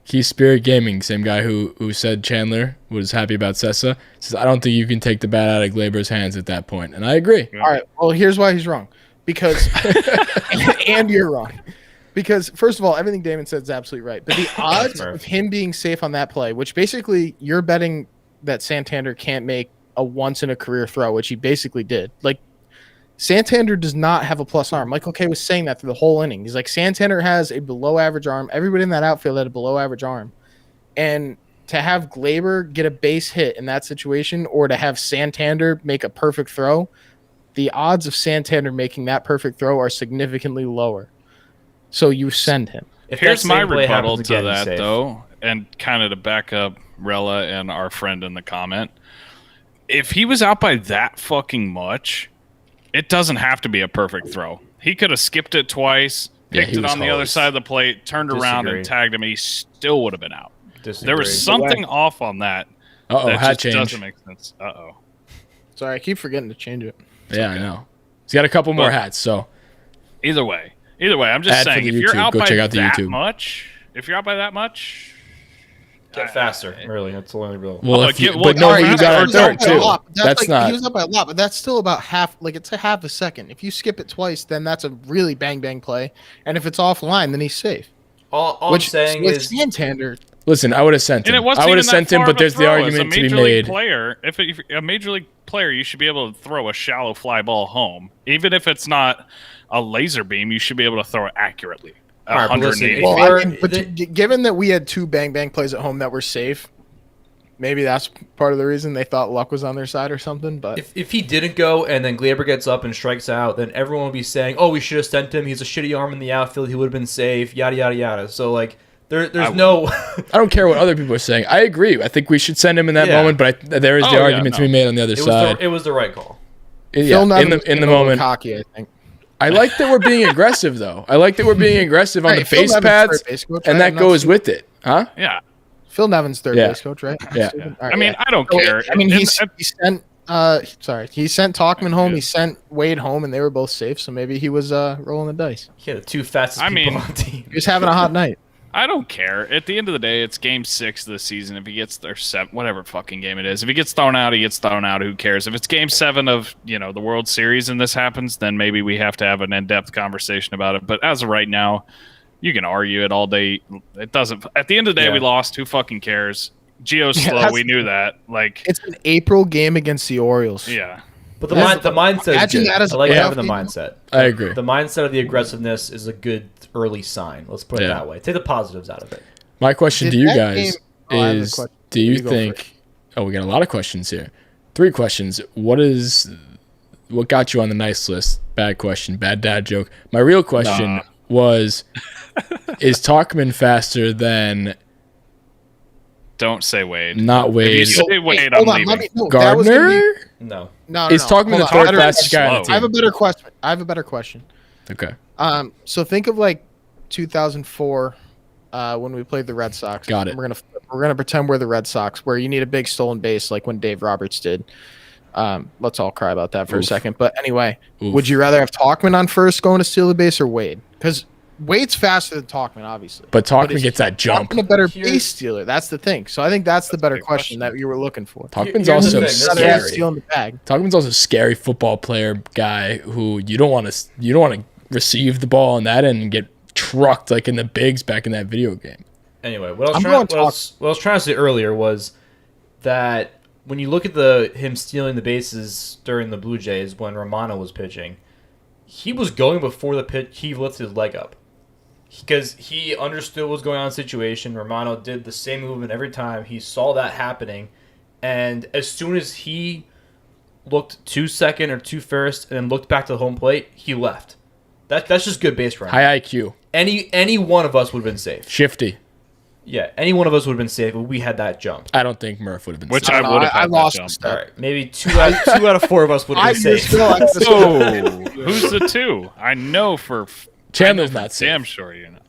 Keith Spirit Gaming, same guy who said Chandler was happy about Sessa, says, I don't think you can take the bat out of Gleyber's hands at that point. And I agree. All right. Well, here's why he's wrong. Because, and you're wrong. Because, first of all, everything Damon said is absolutely right. But the odds of him being safe on that play, which basically you're betting that Santander can't make a once-in-a-career throw, which he basically did. Like, Santander does not have a plus arm. Michael Kay was saying that through the whole inning. He's like, Santander has a below-average arm. Everybody in that outfield had a below-average arm. And to have Gleyber get a base hit in that situation or to have Santander make a perfect throw, the odds of Santander making that perfect throw are significantly lower. So you send him. If Here's that my same play rebuttal happens to again, he's that, safe. though, and kind of to back up Rella and our friend in the comment. If he was out by that fucking much, it doesn't have to be a perfect throw. He could have skipped it twice, Yeah, picked he it was on the other hosed. side of the plate, turned around Disagree. and tagged him, and he still would have been out. Disagree. There was something off on that. Uh-oh, that hat just change. doesn't make sense. Uh-oh. Sorry, I keep forgetting to change it. Yeah, I know. He's got a couple more hats, so. Either way, I'm just Ad for saying, the if you're YouTube. out Go by check out the that YouTube. much, Get faster, really. That's the only real. Well, but no, you you got a third, too. That's not. He was up by a lot, but that's still about half. Like, it's a half a second. If you skip it twice, then that's a really bang play. And if it's offline, then he's safe. All I'm saying is Santander. Listen, I would have sent him. I would have sent him, but there's the argument to be made. If a major league player, you should be able to throw a shallow fly ball home, even if it's not a laser beam. You should be able to throw it accurately. 180. Well, given that we had 2 bang plays at home that were safe, maybe that's part of the reason they thought luck was on their side or something. But if he didn't go and then Gleyber gets up and strikes out, then everyone would be saying, "Oh, we should have sent him. He's a shitty arm in the outfield. He would have been safe." Yada yada yada. So like, there's no. I don't care what other people are saying. I agree. I think we should send him in that moment, but there is the argument to be made on the other side. It was the right call. Yeah, in the moment. Cocky, I think. I like that we're being aggressive, though. I like that we're being aggressive on the face pads, and that goes with it, huh? Yeah. Phil Nevin's third base coach, right? Yeah. Right, I mean, I don't care. I mean, he sent he sent Tauchman home. He sent Wade home, and they were both safe. So maybe he was rolling the dice. He had the 2 fastest people on the team. He was having a hot night. I don't care. At the end of the day, it's game 6 of the season. If he gets their 7, whatever fucking game it is, if he gets thrown out, he gets thrown out. Who cares? If it's game 7 of the World Series and this happens, then maybe we have to have an in-depth conversation about it. But as of right now, you can argue it all day. It doesn't. At the end of the day, we lost. Who fucking cares? Gio's slow. We knew that. Like, it's an April game against the Orioles. Yeah. But the mindset is good. I like having the mindset. I agree. The mindset of the aggressiveness is a good early sign. Let's put it that way. Take the positives out of it. My question to you guys is, do you think... Oh, we got a lot of questions here. 3 questions. What got you on the nice list? Bad question. Bad dad joke. My real question was, is Tauchman faster than... Don't say Wade. Not Wade. If you say Wade, I'm leaving. Gardner? No. Is Tauchman the 3rd fastest guy on the team? I have a better question. Okay. So think of like 2004 when we played the Red Sox. Got it. We're gonna pretend we're the Red Sox, where you need a big stolen base, like when Dave Roberts did. Let's all cry about that for a second. But anyway, would you rather have Tauchman on first going to steal the base or Wade? Because Wade's faster than Tauchman, obviously. But Tauchman gets that jump. Tauchman a better base stealer. That's the thing. So I think that's the better question that you were looking for. Tauchman's also scary. Stealing the bag. Tauchman's also a scary football player guy who you don't want to receive the ball on that end and get trucked like in the bigs back in that video game. Anyway, what I was trying to say earlier was that when you look at him stealing the bases during the Blue Jays when Romano was pitching, he was going before the pitch. He lifted his leg up because he understood what was going on in the situation. Romano did the same movement every time. He saw that happening, and as soon as he looked to second or to first and then looked back to the home plate, he left. That's just good base running. High IQ. Any one of us would have been safe. Shifty. Yeah, any one of us would have been safe if we had that jump. I don't think Murph would have been Which safe. I would have had lost that jump. All right, maybe two out of 4 of us would have been safe. Who's the 2? I know for Chandler's not safe. Damn sure you're not.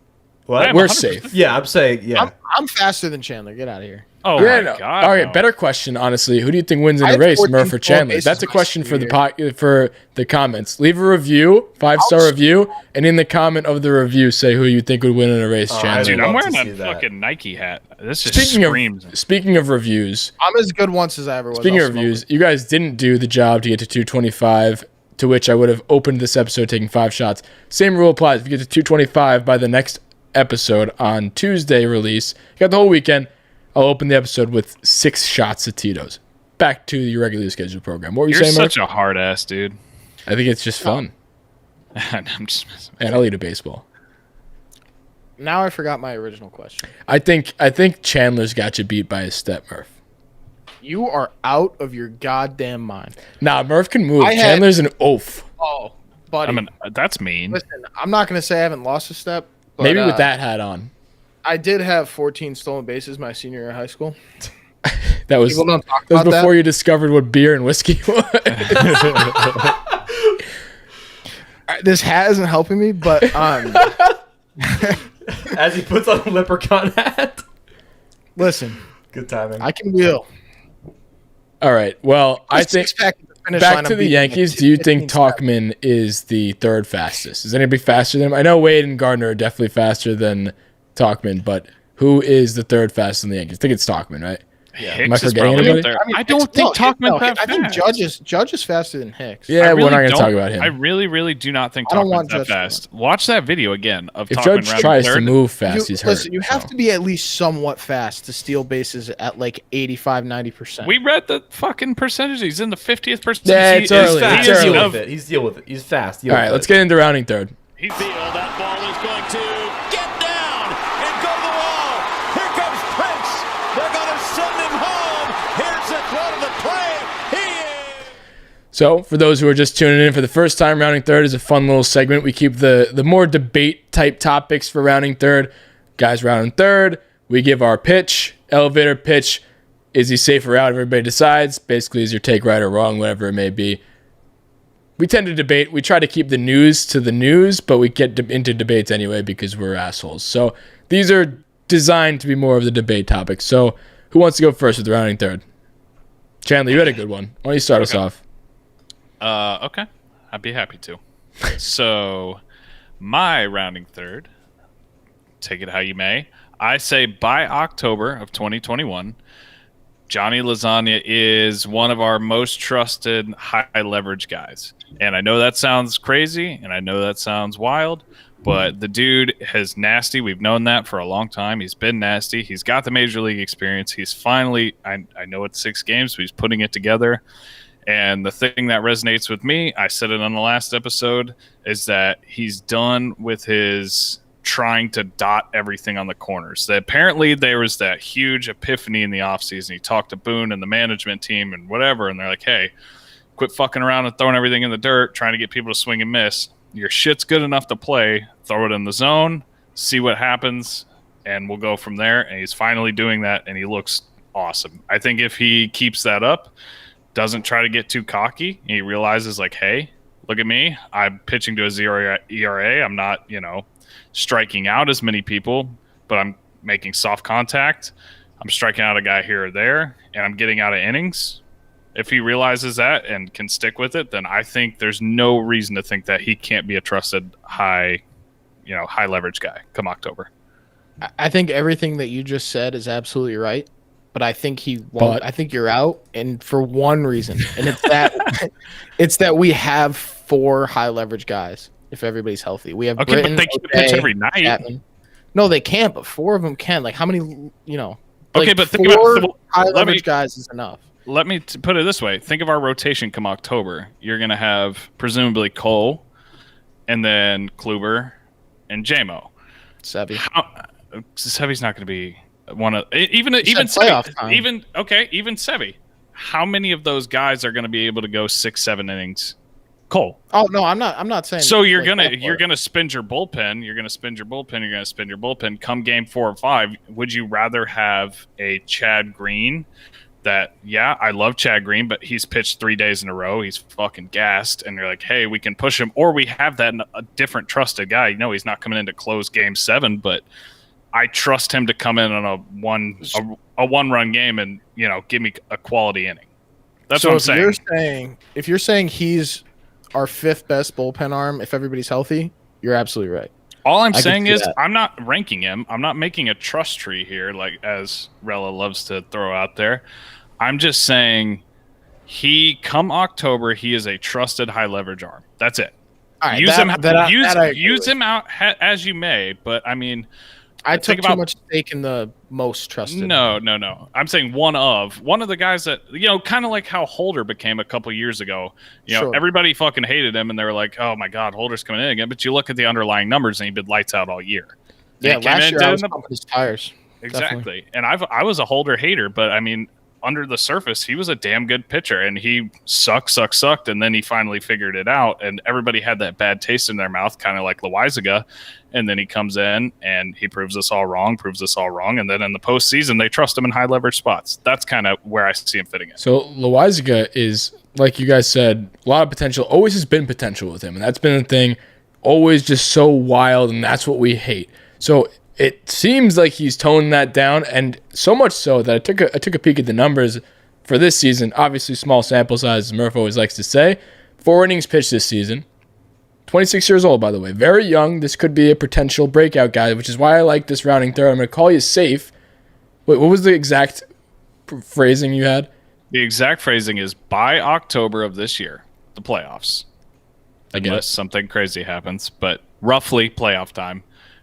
What? We're safe. Yeah, I'm saying, yeah. I'm faster than Chandler. Get out of here. Oh, Yeah, my no. God. All right, no. better question, honestly. Who do you think wins in I a have race, 14 Murph or Chandler? bases That's a my question for senior for the comments. Leave a review, 5-star review, and in the comment of the review, say who you think would win in a race, Chandler. Dude, I'd I'm love to wearing see a that. fucking Nike hat. This just screams. Speaking of reviews, I'm as good once as I ever was. speaking I'll of smoke reviews, you guys didn't do the job to get to 225, to which I would have opened this episode taking 5 shots. Same rule applies. If you get to 225 by the next episode on Tuesday release, you got the whole weekend. I'll open the episode with 6 shots of Tito's. Back to your regularly scheduled program. What were you You're saying, such Murph? a hard ass, dude. I think it's just fun. I'm just messing. And I'll eat a baseball. Now I forgot my original question. I think Chandler's got you beat by his step, Murph. You are out of your goddamn mind. Nah, Murph can move. I had- Chandler's an oaf. Oh, buddy. I mean, that's mean. Listen, I'm not going to say I haven't lost a step. But, Maybe with that hat on. I did have 14 stolen bases my senior year of high school. That was People don't talk that was about before that. you discovered what beer and whiskey was. This hat isn't helping me, but As he puts on a leprechaun hat. listen, Good timing. I can wheel. All right. Well, I think Six-pack finish back line, to I'm the beating Yankees. it Do you think 15 seconds. Talkman is the third fastest? Is anybody faster than him? I know Wade and Gardner are definitely faster than Talkman, but who is the third fastest in the Yankees? I think it's Talkman, right? Hicks Am I is forgetting probably up anybody? there. I don't think Talkman's that I think fast. Judge is faster than Hicks. Yeah, I we're really not going to don't- talk about him. I really, really do not think I don't Talkman's want that Judge to fast. Watch that video again of If Talkman Judge rounding tries to third. move fast, he's hurt. Listen, you have so. to be at least somewhat fast to steal bases at like 85, 90%. We read the fucking percentage. He's in the 50th percentage. Yeah, He it's is early. fast. It's He's early. deal with it. He's deal with it. He's fast. All right, let's get into rounding third. He feel that ball is going to get down and go to the wall. Here comes Prince. They're going to send him home. Here's the throw to the plate. So, for those who are just tuning in for the first time, rounding third is a fun little segment. We keep the more debate type topics for rounding third. Guys rounding third, we give our pitch, elevator pitch. Is he safe or out? Everybody decides. Basically, is your take right or wrong, whatever it may be. We tend to debate. We try to keep the news to the news, but we get into debates anyway because we're assholes. So, these are designed to be more of the debate topics. So, who wants to go first with the rounding third? Chandler, you had a good one. Why don't you start us off? Okay. I'd be happy to. So, my rounding third, take it how you may. I say by October of 2021, Johnny Lasagna is one of our most trusted high leverage guys. And I know that sounds crazy, and I know that sounds wild, but the dude is nasty. We've known that for a long time. He's been nasty. He's got the major league experience. He's finally, I know it's 6 games, but he's putting it together. And the thing that resonates with me, I said it on the last episode, is that he's done with his trying to dot everything on the corners. That apparently there was that huge epiphany in the offseason. He talked to Boone and the management team and whatever, and they're like, hey, quit fucking around and throwing everything in the dirt, trying to get people to swing and miss. Your shit's good enough to play. Throw it in the zone, see what happens, and we'll go from there. And he's finally doing that, and he looks awesome. I think if he keeps that up, doesn't try to get too cocky, he realizes, like, hey, look at me. I'm pitching to a 0 ERA. I'm not, striking out as many people, but I'm making soft contact. I'm striking out a guy here or there, and I'm getting out of innings. If he realizes that and can stick with it, then I think there's no reason to think that he can't be a trusted high leverage guy come October. I think everything that you just said is absolutely right, but I think he won't. But- I think you're out, and for one reason, and it's that we have 4 high leverage guys. If everybody's healthy, we have. Okay, Britton, but they can't O'Day, pitch every night. Chapman. No, they can't, but 4 of them can. Like how many? Okay, but think 4 about high let leverage me- guys is enough. Let me put it this way. Think of our rotation come October. You're going to have presumably Cole and then Gleyber and JMO. Sevy. Sevy's not going to be one of even said Sevy, playoff time. even Sevy. How many of those guys are going to be able to go 6-7 innings? Cole. Oh no, I'm not saying. So you're like gonna that part. spend your bullpen. You're gonna spend your bullpen. Come game 4 or 5. Would you rather have a Chad Green? That I love Chad Green, but he's pitched 3 days in a row. He's fucking gassed, and you're like, hey, we can push him, or we have a different trusted guy. He's not coming in to close game 7, but I trust him to come in on a one-run game and give me a quality inning. That's what I'm saying. If you're saying he's our 5th best bullpen arm, if everybody's healthy, you're absolutely right. All I'm I can saying see is that. I'm not ranking him. I'm not making a trust tree here, like as Rella loves to throw out there. I'm just saying come October, he is a trusted high leverage arm. That's it. All right, Use I use him out as you may, but I mean, I think took about- too much stake in the most trusted. no. I'm saying one of the guys that kind of like how Holder became a couple years ago. Sure. Everybody fucking hated him, and they were like, "Oh my God, Holder's coming in again." But you look at the underlying numbers, and he's been lights out all year. Yeah, And he came last in, year did I was in the- pumping his tires. Exactly. Definitely. And I was a Holder hater, but I mean, under the surface, he was a damn good pitcher, and he sucked, and then he finally figured it out, and everybody had that bad taste in their mouth, kind of like Loizaga, and then he comes in and he proves us all wrong, and then in the postseason, they trust him in high leverage spots. That's kind of where I see him fitting in. So Loizaga is, like you guys said, a lot of potential. Always has been potential with him, and that's been the thing. Always just so wild, and that's what we hate. So it seems like he's toned that down, and so much so that I took a peek at the numbers for this season, obviously small sample size, as Murph always likes to say. 4 innings pitched this season. 26 years old, by the way. Very young. This could be a potential breakout guy, which is why I like this rounding third. I'm going to call you safe. Wait, what was the exact phrasing you had? The exact phrasing is by October of this year, the playoffs. Unless something crazy happens, but roughly playoff time.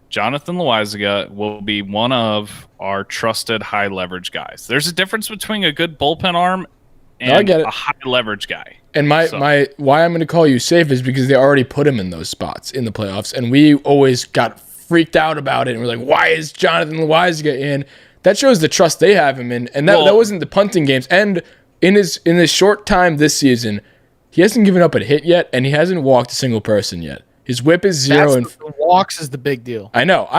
Jonathan Loaisiga will be one of our trusted high leverage guys. There's a difference between a good bullpen arm and a high leverage guy. And my why I'm going to call you safe is because they already put him in those spots in the playoffs, and we always got freaked out about it. And we're like, why is Jonathan Loaisiga in? That shows the trust they have him in, and that wasn't the punting games. And in his short time this season, he hasn't given up a hit yet, and he hasn't walked a single person yet. His whip is 0. And the walks is the big deal. I know.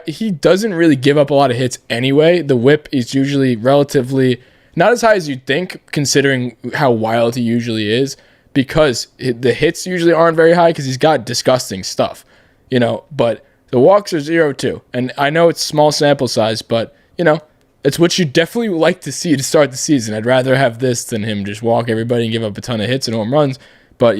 He doesn't really give up a lot of hits anyway. The whip is usually relatively not as high as you'd think, considering how wild he usually is, because the hits usually aren't very high because he's got disgusting stuff, But the walks are 0 too. And I know it's small sample size, but, it's what you definitely would like to see to start the season. I'd rather have this than him just walk everybody and give up a ton of hits and home runs. But,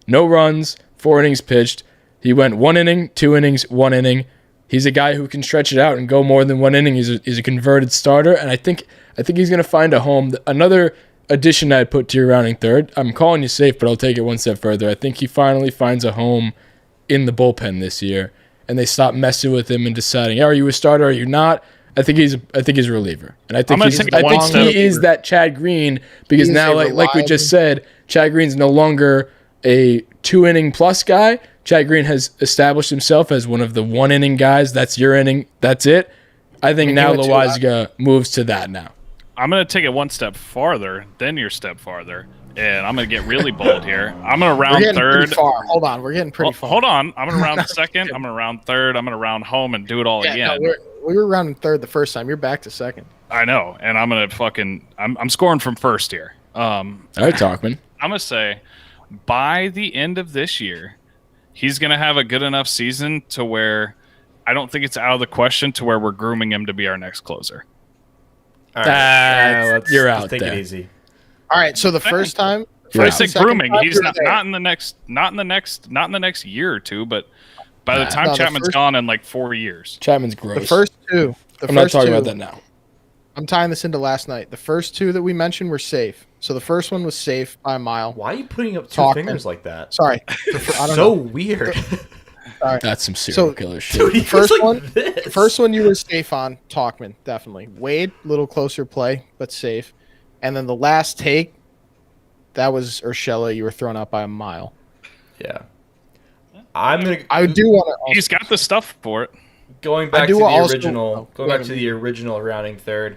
no runs, 4 innings pitched. He went 1 inning, 2 innings, 1 inning. He's a guy who can stretch it out and go more than 1 inning. He's a converted starter, and I think he's going to find a home. Another addition I'd put to your rounding third, I'm calling you safe, but I'll take it one step further. I think he finally finds a home in the bullpen this year, and they stop messing with him and deciding, are you a starter, are you not? I think he's a reliever, and I think he is that Chad Green, because now, like we just said, Chad Green's no longer a 2-inning plus guy. Chad Green has established himself as one of the 1-inning guys. That's your inning. That's it. I think now Loaisiga moves to that now. I'm going to take it one step farther, then your step farther, and I'm going to get really bold here. I'm going to round third. Hold on, we're getting pretty far. Hold on. I'm going to round second. I'm going to round third. I'm going to round home and do it all again. No, we were rounding third the first time. You're back to second. I know, and I'm going to I'm scoring from first here. All right, Talkman. I'm going to say by the end of this year, he's going to have a good enough season to where I don't think it's out of the question to where we're grooming him to be our next closer. All right, you're let's out take there. it easy. All right, so the first time, I said grooming. He's not in the next year or two, but by the time Chapman's gone in like 4 years. Chapman's gross. The first two. I'm not talking about that now. I'm tying this into last night. The first two that we mentioned were safe. So the first one was safe by a mile. Why are you putting up two fingers like that? Sorry. So weird. Sorry. That's some serial killer shit. Dude, first one you were safe on, Talkman, definitely. Wade, little closer play, but safe. And then the last take, that was Urshela. You were thrown out by a mile. Yeah. I do want to. He's got the stuff for it. Going back to the original rounding third,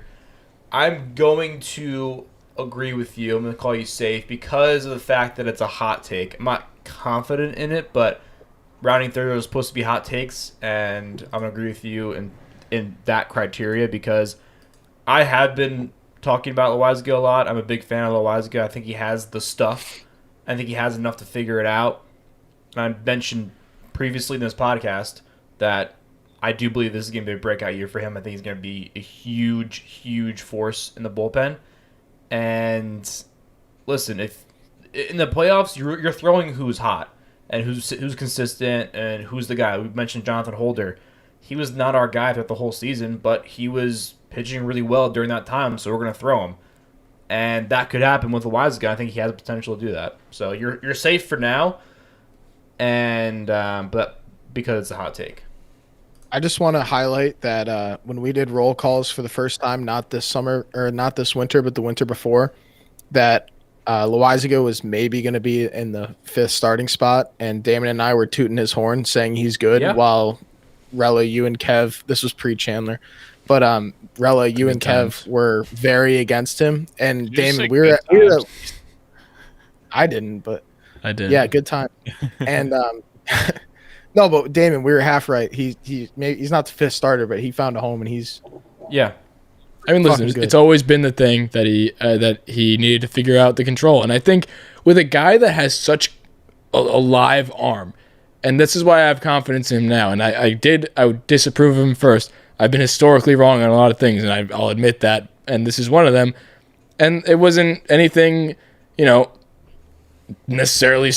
I'm going to agree with you. I'm going to call you safe because of the fact that it's a hot take. I'm not confident in it, but rounding third was supposed to be hot takes, and I'm going to agree with you in that criteria because I have been talking about Loaisiga a lot. I'm a big fan of Loaisiga. I think he has the stuff. I think he has enough to figure it out. And I mentioned previously in this podcast that I do believe this is going to be a breakout year for him. I think he's going to be a huge, huge force in the bullpen. And listen, if in the playoffs you're throwing who's hot and who's consistent and who's the guy. We mentioned Jonathan Holder. He was not our guy throughout the whole season, but he was pitching really well during that time, so we're going to throw him. And that could happen with Loaisiga. I think he has the potential to do that. So you're safe for now, and but because it's a hot take. I just want to highlight that when we did roll calls for the first time, not this summer or not this winter, but the winter before, that Loaisiga was maybe going to be in the 5th starting spot, and Damon and I were tooting his horn saying he's good, while Rella, you and Kev, this was pre-Chandler, but Rella, you and Kev were very against him, and Damon, we were I didn't, but I did. Yeah, good time. And no, but Damon, we were half right. He's not the 5th starter, but he found a home, and he's I mean, listen, it's always been the thing that he needed to figure out the control, and I think with a guy that has such a live arm, and this is why I have confidence in him now. And I would disapprove of him first. I've been historically wrong on a lot of things, and I'll admit that. And this is one of them. And it wasn't anything, necessarily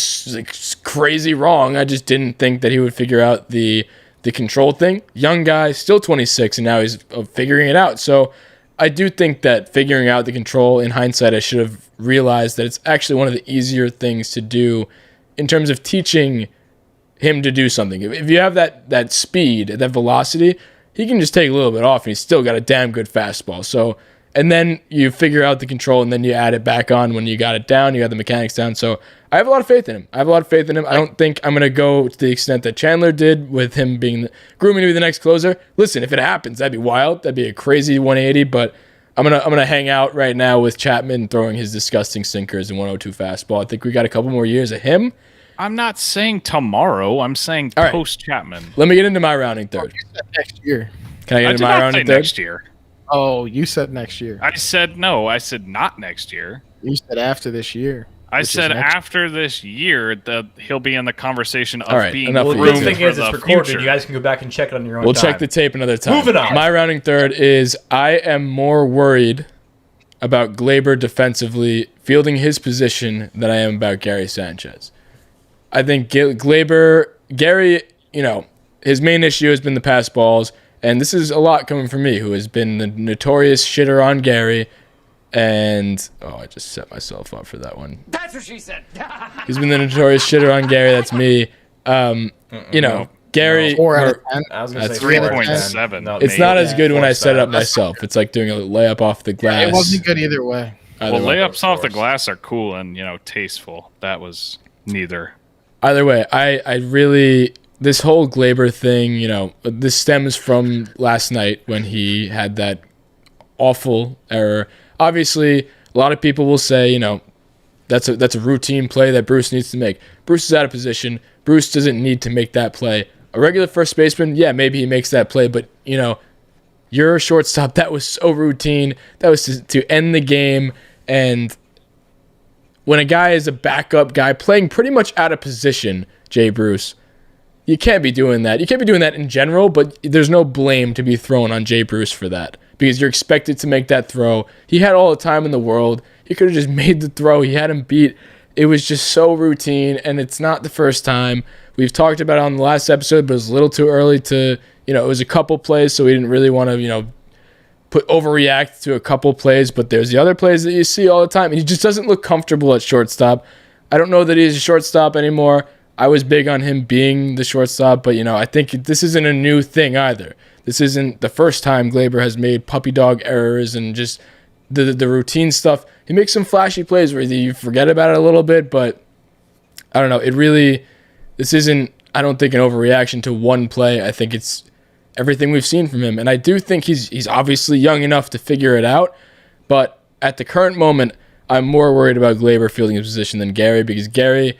crazy wrong. I just didn't think that he would figure out the control thing. Young guy, still 26, and now he's figuring it out. So I do think that figuring out the control, in hindsight, I should have realized that it's actually one of the easier things to do in terms of teaching him to do something. If you have that speed, that velocity, he can just take a little bit off, and he's still got a damn good fastball. So, and then you figure out the control, and then you add it back on when you got it down, you got the mechanics down. So I have a lot of faith in him. I don't think I'm going to go to the extent that Chandler did with him grooming to be the next closer. Listen, if it happens, that'd be wild. That'd be a crazy 180, but I'm gonna hang out right now with Chapman throwing his disgusting sinkers and 102 fastball. I think we got a couple more years of him. I'm not saying tomorrow. I'm saying post Chapman. Let me get into my rounding third. You said next year. Can I get into my rounding third? Next year. Oh, you said next year. I said no. I said not next year. You said after this year. I said after this year that he'll be in the conversation of being enough Well, of the you. good thing is it's recorded. future. You guys can go back and check it on your own We'll time. check the tape another time. Moving on. My rounding third is I am more worried about Gleyber defensively fielding his position than I am about Gary Sanchez. I think Gary, his main issue has been the pass balls, and this is a lot coming from me, who has been the notorious shitter on Gary. And I just set myself up for that one. That's what she said. He's been the notorious shitter on Gary. That's me. Gary. 4 out of 10. I was going to That's say 4 out of 10. 3.7. No, It's maybe. not as good when I set it up 4.7. myself. It's like doing a layup off the glass. It wasn't good either way. Either Well, way. layups off the glass are cool and tasteful. That was neither. Either way, I really, this whole Gleyber thing, this stems from last night when he had that awful error. Obviously, a lot of people will say, that's a routine play that Bruce needs to make. Bruce is out of position. Bruce doesn't need to make that play. A regular first baseman, yeah, maybe he makes that play, but you're a shortstop. That was so routine. That was to end the game. And when a guy is a backup guy playing pretty much out of position, Jay Bruce, you can't be doing that. You can't be doing that in general, but there's no blame to be thrown on Jay Bruce for that because you're expected to make that throw. He had all the time in the world. He could have just made the throw. He had him beat. It was just so routine, and it's not the first time. We've talked about it on the last episode, but it was a little too early to, it was a couple plays, so we didn't really want to, overreact to a couple plays, but there's the other plays that you see all the time, and he just doesn't look comfortable at shortstop. I don't know that he's a shortstop anymore. I was big on him being the shortstop, but, I think this isn't a new thing either. This isn't the first time Gleyber has made puppy dog errors and just the routine stuff. He makes some flashy plays where you forget about it a little bit, but I don't know. This isn't, I don't think, an overreaction to one play. I think it's everything we've seen from him. And I do think he's obviously young enough to figure it out, but at the current moment, I'm more worried about Gleyber fielding his position than Gary, because Gary,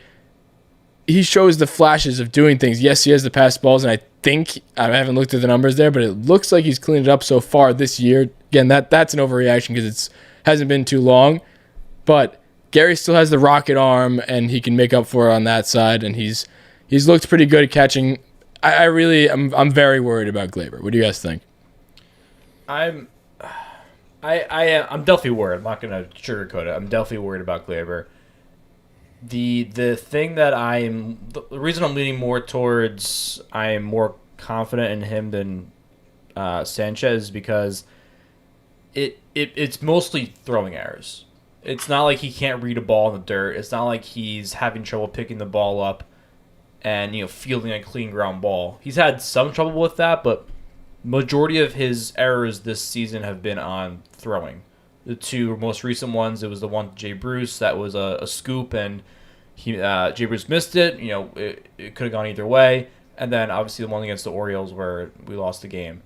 he shows the flashes of doing things. Yes, he has the pass balls, and I haven't looked at the numbers there, but it looks like he's cleaned it up so far this year. Again, that's an overreaction because it hasn't been too long, but Gary still has the rocket arm, and he can make up for it on that side, and he's looked pretty good at catching. I'm very worried about Gleyber. What do you guys think? I'm definitely worried. I'm not going to sugarcoat it. I'm definitely worried about Gleyber. The thing that the reason I'm leaning more towards I am more confident in him than Sanchez is because it's mostly throwing errors. It's not like he can't read a ball in the dirt. It's not like he's having trouble picking the ball up and fielding a clean ground ball. He's had some trouble with that, but majority of his errors this season have been on throwing. The two most recent ones, it was the one to Jay Bruce that was a scoop, and Jay Bruce missed it. It could have gone either way. And then obviously the one against the Orioles where we lost the game.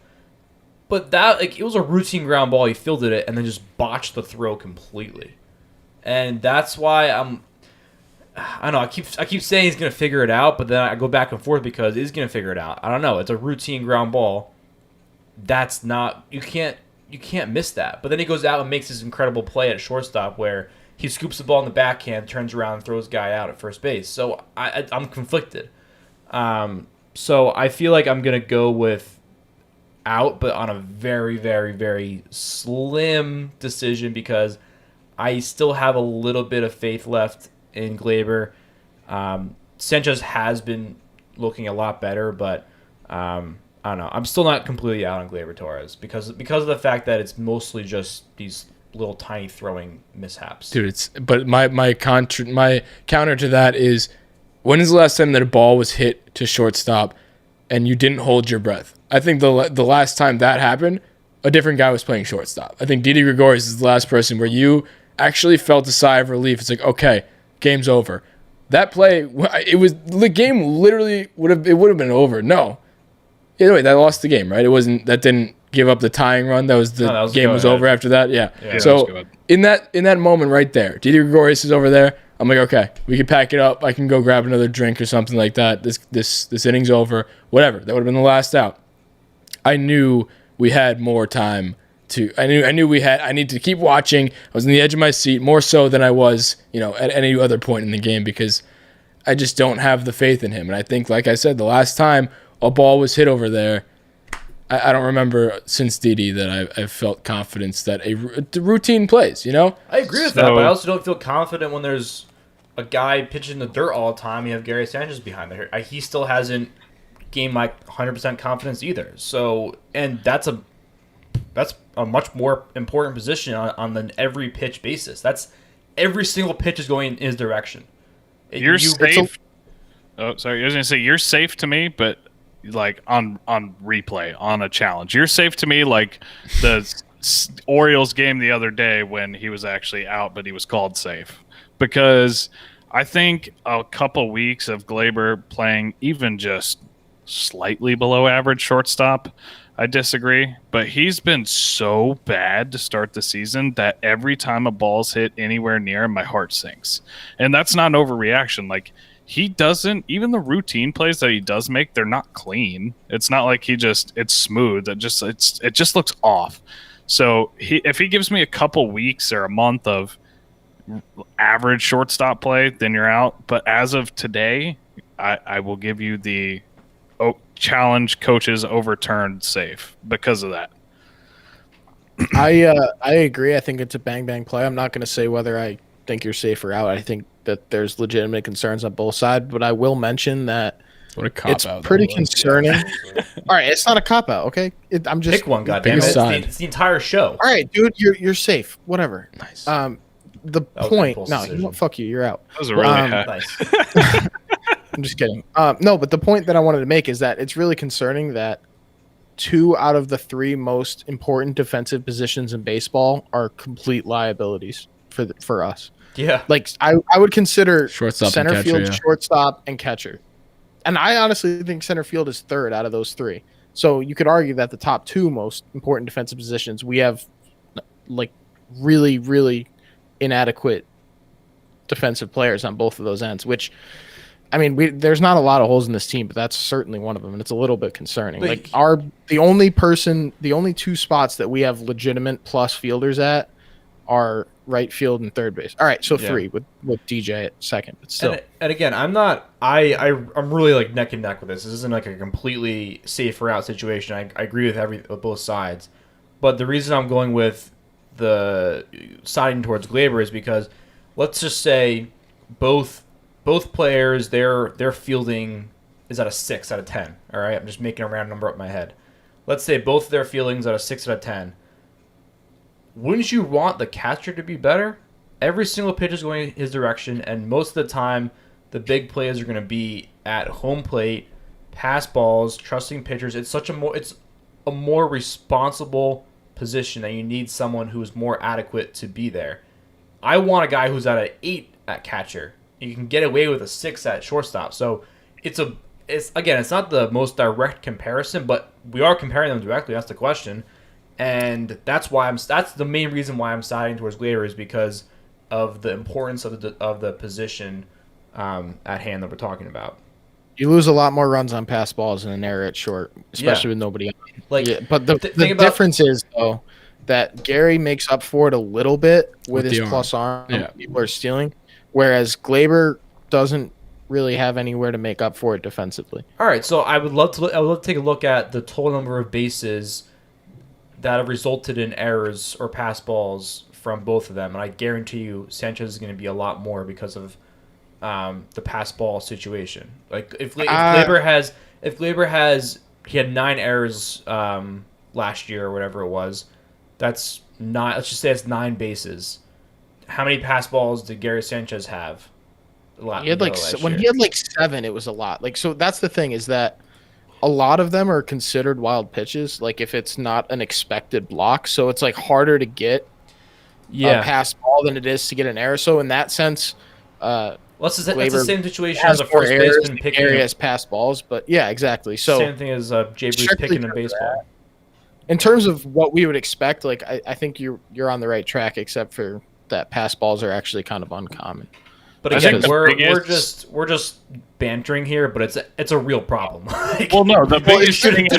But that it was a routine ground ball. He fielded it and then just botched the throw completely. And that's why I don't know. I keep saying he's gonna figure it out, but then I go back and forth because he's gonna figure it out. I don't know. It's a routine ground ball. That's not you can't miss that. But then he goes out and makes this incredible play at shortstop where he scoops the ball in the backhand, turns around, and throws guy out at first base. So I'm conflicted. So I feel like I'm gonna go with out, but on a very, very, very slim decision because I still have a little bit of faith left in Gleyber. Sanchez has been looking a lot better, but I don't know. I'm still not completely out on Gleyber Torres because of the fact that it's mostly just these little tiny throwing mishaps. Dude, but my counter to that is, when is the last time that a ball was hit to shortstop and you didn't hold your breath? I think the last time that happened, a different guy was playing shortstop. I think Didi Gregorius is the last person where you actually felt a sigh of relief. It's like, okay, game's over. That play, the game literally would have been over. No. Either way, that lost the game, right? That didn't give up the tying run. Game was over after that. Yeah. So in that moment right there, Didi Gregorius is over there. I'm like, okay, we can pack it up. I can go grab another drink or something like that. This inning's over. Whatever. That would have been the last out. I knew we had more time I need to keep watching. I was on the edge of my seat more so than I was, at any other point in the game, because I just don't have the faith in him. And I think, like I said, the last time a ball was hit over there, I don't remember since Didi that I've felt confidence that a routine plays, I agree with that, but I also don't feel confident when there's a guy pitching the dirt all the time. You have Gary Sanchez behind there. He still hasn't gained my 100% confidence either. So, and that's a much more important position on an every pitch basis. That's every single pitch is going in his direction. You're safe. Oh, sorry. I was going to say you're safe to me, but like on replay, on a challenge. You're safe to me like the Orioles game the other day when he was actually out, but he was called safe. Because I think a couple weeks of Gleyber playing even just slightly below average shortstop, I disagree, but he's been so bad to start the season that every time a ball's hit anywhere near him, my heart sinks. And that's not an overreaction. Like, he doesn't, even the routine plays that he does make, they're not clean. It's not like it's smooth. It just looks off. So if he gives me a couple weeks or a month of average shortstop play, then you're out. But as of today, I will give you the challenge coaches overturned safe because of that. I agree. I think it's a bang bang play. I'm not going to say whether I think you're safe or out. I think that there's legitimate concerns on both sides, but I will mention that it's pretty concerning. All right, it's not a cop out. Okay, I'm just pick one. Goddamn it! It's the entire show. All right, dude, you're safe. Whatever. Nice. The point. No, fuck you. You're out. That was a really nice. I'm just kidding. No, but the point that I wanted to make is that it's really concerning that 2 out of the 3 most important defensive positions in baseball are complete liabilities for us. Yeah. Like, I would consider shortstop, center and catcher, field, shortstop, and catcher. And I honestly think center field is 3rd out of those 3. So you could argue that the top 2 most important defensive positions, we have like really, really inadequate defensive players on both of those ends, which, I mean, there's not a lot of holes in this team, but that's certainly one of them, and it's a little bit concerning. But the only 2 spots that we have legitimate plus fielders at are right field and third base. All right, so 3 with DJ at second, but still. And again, I'm really like neck and neck with this. This isn't like a completely safe route situation. I agree with both sides, but the reason I'm going with the siding towards Gleyber is because let's just say both players, their fielding is at a 6 out of 10. All right, I'm just making a round number up in my head. Let's say both of their fieldings at a 6 out of 10. Wouldn't you want the catcher to be better? Every single pitch is going his direction, and most of the time, the big plays are going to be at home plate, pass balls, trusting pitchers. It's a more responsible position that you need someone who is more adequate to be there. I want a guy who's at an 8 at catcher. You can get away with a 6 at shortstop. So it's not the most direct comparison, but we are comparing them directly. That's the question, and that's the main reason why I'm siding towards Gleyber, is because of the importance of the position at hand that we're talking about. You lose a lot more runs on pass balls than an error at short, especially with nobody on. But the difference is, though, that Gary makes up for it a little bit with his plus arm. Yeah. People are stealing, whereas Gleyber doesn't really have anywhere to make up for it defensively. All right, so I would love to take a look at the total number of bases that have resulted in errors or pass balls from both of them, and I guarantee you Sanchez is going to be a lot more because of the pass ball situation. Like if Gleyber has he had 9 errors last year or whatever it was. That's not. Let's just say it's 9 bases. How many pass balls did Gary Sanchez have? He had he had like 7, it was a lot. Like, so that's the thing, is that a lot of them are considered wild pitches. Like if it's not an expected block, so it's like harder to get a pass ball than it is to get an error. So in that sense, that's the same situation as a first baseman picking areas pass balls. But yeah, exactly. So same thing as Jay Bruce picking in baseball. In terms of what we would expect, like I think you're on the right track, except for that pass balls are actually kind of uncommon. But again, we're just bantering here, but it's a real problem. Well, no, the biggest thing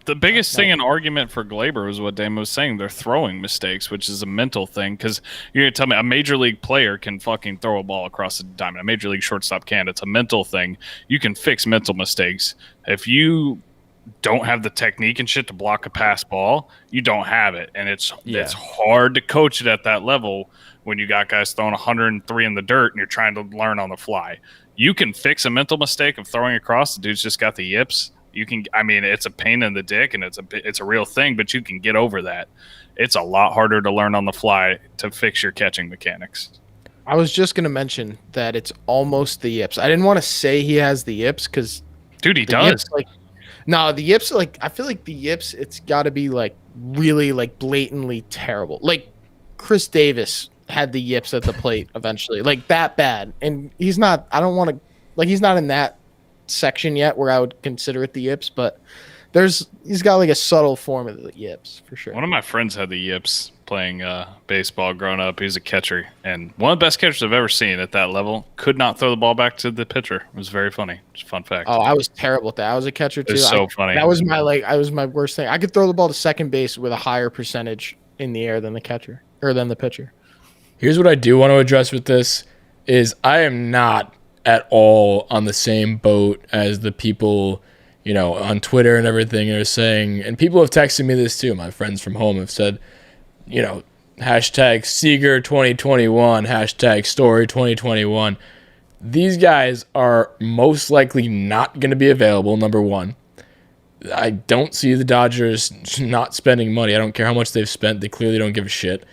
the biggest thing in argument for Gleyber was what Damon was saying. They're throwing mistakes, which is a mental thing. Because you're going to tell me a major league player can fucking throw a ball across the diamond. A major league shortstop can. It's a mental thing. You can fix mental mistakes. If you don't have the technique and shit to block a pass ball, you don't have it. And it's hard to coach it at that level when you got guys throwing 103 in the dirt and you're trying to learn on the fly. You can fix a mental mistake of throwing across. The dude's just got the yips. You can, I mean, it's a pain in the dick and it's a real thing, but you can get over that. It's a lot harder to learn on the fly to fix your catching mechanics. I was just going to mention that it's almost the yips. I didn't want to say he has the yips because dude, he does. The yips, like, I feel like the yips, it's got to be like really like blatantly terrible. Like Chris Davis had the yips at the plate eventually, like that bad. And he's not, I don't want to, like, he's not in that section yet where I would consider it the yips, but he's got like a subtle form of the yips for sure. One of my friends had the yips playing baseball growing up. He's a catcher, and one of the best catchers I've ever seen at that level. Could not throw the ball back to the pitcher. It was very funny. Just fun fact. Oh, I was terrible at that. I was a catcher too. It was so funny. That was my worst thing. I could throw the ball to second base with a higher percentage in the air than the catcher or than the pitcher. Here's what I do want to address with this is I am not at all on the same boat as the people, on Twitter and everything are saying, and people have texted me this too. My friends from home have said, hashtag Seager 2021, hashtag Story 2021. These guys are most likely not going to be available, number one. I don't see the Dodgers not spending money. I don't care how much they've spent. They clearly don't give a shit.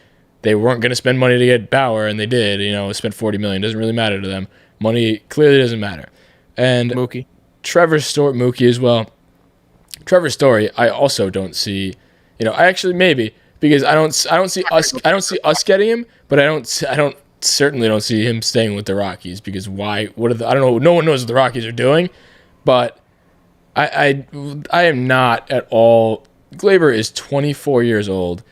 They weren't going to spend money to get Bauer, and they did. Spent $40 million. Doesn't really matter to them. Money clearly doesn't matter. And Mookie. Trevor Story, Mookie as well. Trevor Story, I also don't see. I actually maybe because I don't see us getting him, but I certainly don't see him staying with the Rockies because why? I don't know. No one knows what the Rockies are doing, but I am not at all. Gleyber is 24 years old.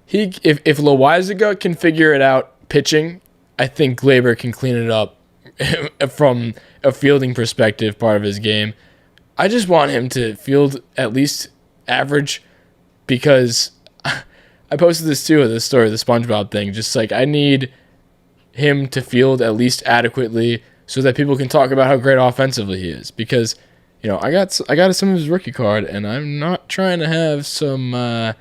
If Loizaga can figure it out pitching, I think Gleyber can clean it up from a fielding perspective, part of his game. I just want him to field at least average because I posted this too, the story, the SpongeBob thing. Just like I need him to field at least adequately so that people can talk about how great offensively he is. Because I got some of his rookie card, and I'm not trying to have some of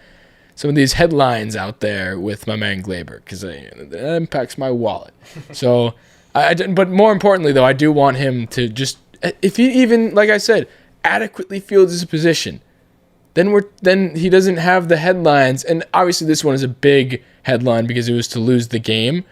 these headlines out there with my man Gleyber because that impacts my wallet. So, but more importantly though, I do want him to just, if he even, like I said, adequately fields his position, then he doesn't have the headlines. And obviously this one is a big headline because it was to lose the game.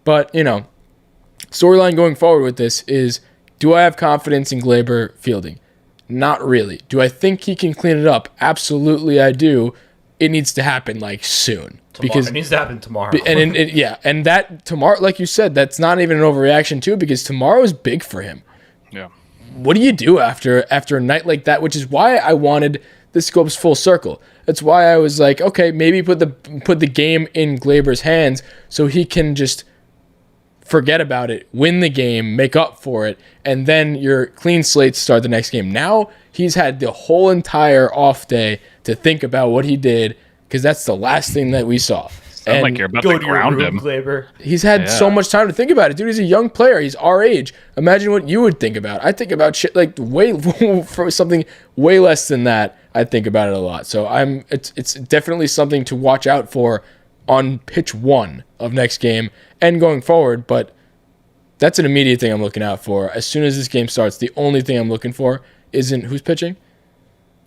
But storyline going forward with this is, do I have confidence in Gleyber fielding? Not really. Do I think he can clean it up? Absolutely, I do. It needs to happen soon. Because it needs to happen tomorrow. And that tomorrow, like you said, that's not even an overreaction too, because tomorrow is big for him. Yeah. What do you do after a night like that? Which is why I wanted the scopes full circle. That's why I was like, okay, maybe put the game in Gleyber's hands so he can just forget about it, win the game, make up for it, and then your clean slate start the next game. Now he's had the whole entire off day to think about what he did, because that's the last thing that we saw. Sounds like you're about to ground him. Gleyber. He's had so much time to think about it. Dude, he's a young player. He's our age. Imagine what you would think about. I think about shit like way for something way less than that. I think about it a lot. So it's definitely something to watch out for on pitch 1 of next game and going forward, but that's an immediate thing I'm looking out for. As soon as this game starts, the only thing I'm looking for isn't who's pitching?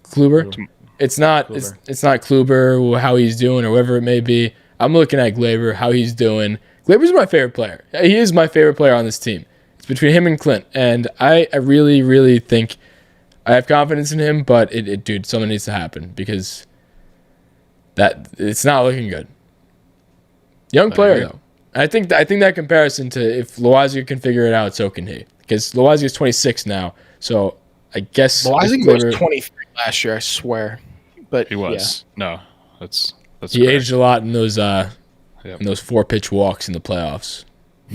Kluber? It's not Kluber. It's not Kluber, how he's doing or whatever it may be. I'm looking at Gleyber, how he's doing. Gleyber's my favorite player. He is my favorite player on this team. It's between him and Clint, and I really, really think I have confidence in him, but dude, something needs to happen because it's not looking good. Young player though. I think that comparison to if Loaisiga can figure it out, so can he. Because Loaisiga is 26 now, so I guess Loaisiga was 23 last year, I swear. But He was. No, that's he correct. aged a lot in those 4-pitch walks in the playoffs.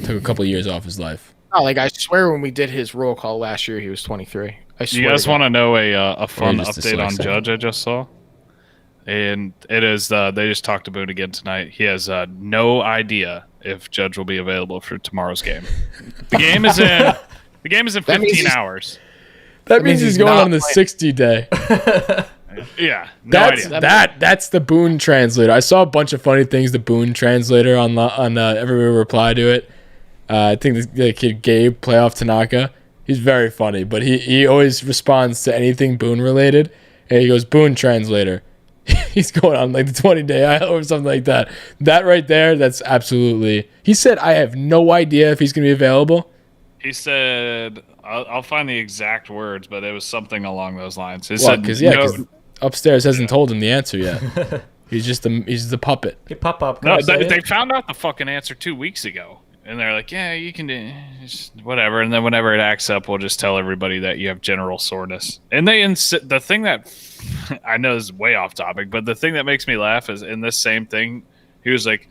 Took a couple years off his life. No, like I swear when we did his roll call last year, he was 23. I swear. You guys want to know a fun just update on dyslexic. Judge I just saw? And it is they just talked to Boone again tonight. He has no idea if Judge will be available for tomorrow's game. The game is in 15 hours. That means he's going not on the playing. 60 day. Yeah, no idea. That's the Boone translator. I saw a bunch of funny things. The Boone translator on every reply to it. I think the kid Gabe playoff Tanaka. He's very funny, but he always responds to anything Boone related, and he goes Boone translator. He's going on like the 20-day IL or something like that. That right there, that's absolutely. He said, "I have no idea if he's going to be available." He said, I'll find the exact words, but it was something along those lines. He Well, said, because upstairs hasn't told him the answer yet. he's the puppet. Hey, pop up. No, they found out the fucking answer 2 weeks ago. And they're like, yeah, you can do whatever. And then whenever it acts up, we'll just tell everybody that you have general soreness. And the thing that I know is way off topic, but the thing that makes me laugh is in this same thing, he was like,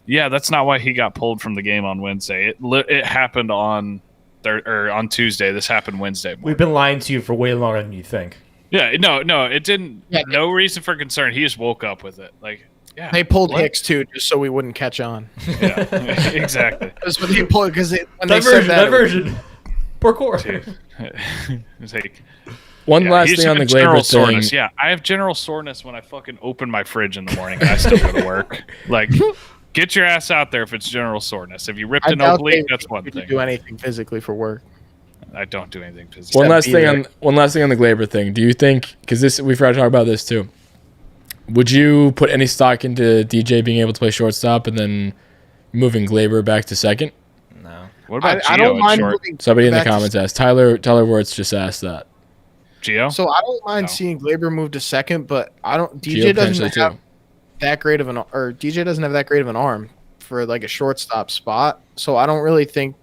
yeah, that's not why he got pulled from the game on Wednesday. It happened on Tuesday. This happened Wednesday morning. We've been lying to you for way longer than you think. Yeah, no, it didn't. Yeah. No reason for concern. He just woke up with it. Like, yeah, They pulled what? Hicks too, just so we wouldn't catch on. Yeah, exactly. That's what they pulled because when they said that, Diversion. Poor core. It's like, One yeah, last he's thing on the got general Gleyber thing. soreness. Yeah, I have general soreness when I fucking open my fridge in the morning and I still go to work. Like, get your ass out there if it's general soreness. If you ripped I an doubt oblique, they that's one would thing. do anything physically for work. I don't do anything physically. One last be thing there. on the Gleyber thing. Do you think, because we forgot to talk about this too, would you put any stock into DJ being able to play shortstop and then moving Gleyber back to second? No. What about I Gio don't at mind short? moving Somebody in the back to- comments asked. Tyler Wirtz just asked that. Gio? So I don't mind No. seeing Gleyber move to second, but I don't. Gio DJ doesn't potentially have too. that great of DJ doesn't have that great of an arm for like a shortstop spot. So I don't really think.